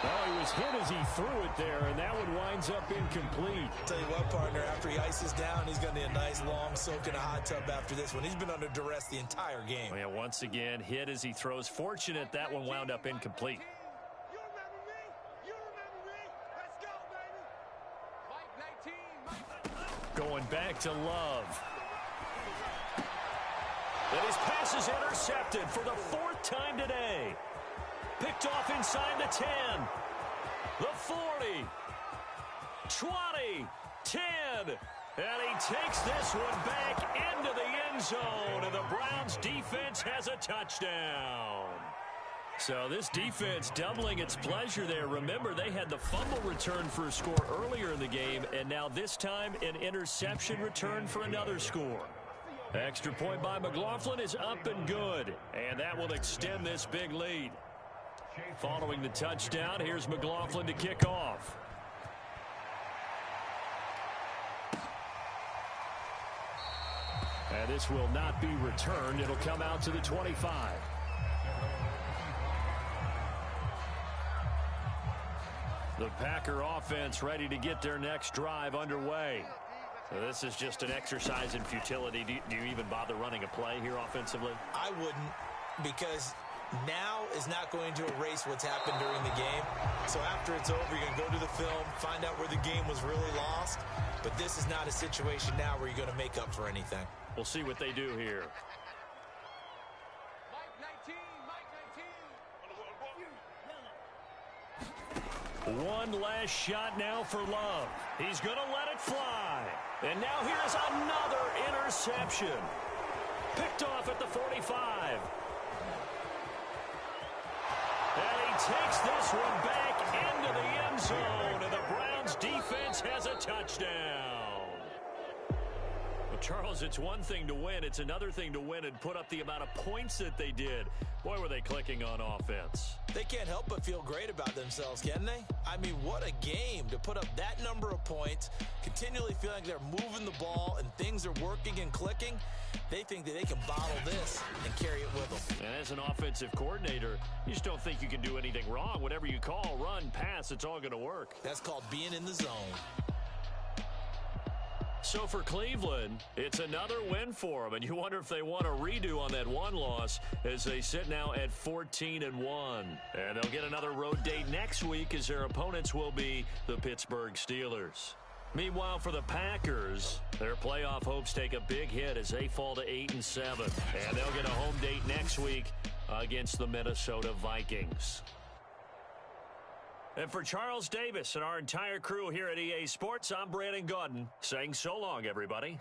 Well, he was hit as he threw it there, and that one winds up incomplete. Tell you what, partner, after he ices down, he's going to need a nice long soak in a hot tub after this one. He's been under duress the entire game. Well, yeah, once again, hit as he throws. Fortunate that one wound up incomplete. You remember me? You remember me? Let's go, baby. Mike 19, Mike 19. Going back to Love. And his pass is intercepted for the 4th time today. Picked off inside the 10. The 40. 20. 10. And he takes this one back into the end zone. And the Browns defense has a touchdown. So this defense doubling its pleasure there. Remember, they had the fumble return for a score earlier in the game. And now this time an interception return for another score. Extra point by McLaughlin is up and good. And that will extend this big lead. Following the touchdown, here's McLaughlin to kick off. And this will not be returned. It'll come out to the 25. The Packer offense ready to get their next drive underway. So this is just an exercise in futility. Do you even bother running a play here offensively? I wouldn't, because now is not going to erase what's happened during the game. So after it's over, you're going to go to the film, find out where the game was really lost. But this is not a situation now where you're going to make up for anything. We'll see what they do here. One last shot now for Love. He's going to let it fly. And now here's another interception. Picked off at the 45. And he takes this one back into the end zone. And the Browns defense has a touchdown. Well, Charles, it's one thing to win. It's another thing to win and put up the amount of points that they did. Boy, were they clicking on offense. They can't help but feel great about themselves, can they? I mean, what a game to put up that number of points, continually feeling like they're moving the ball and things are working and clicking. They think that they can bottle this and carry it with them. And as an offensive coordinator, you just don't think you can do anything wrong. Whatever you call, run, pass, it's all going to work. That's called being in the zone. So for Cleveland, it's another win for them, and you wonder if they want a redo on that one loss as they sit now at 14-1. And they'll get another road date next week as their opponents will be the Pittsburgh Steelers. Meanwhile, for the Packers, their playoff hopes take a big hit as they fall to 8-7. And they'll get a home date next week against the Minnesota Vikings. And for Charles Davis and our entire crew here at EA Sports, I'm Brandon Gaudin saying so long, everybody.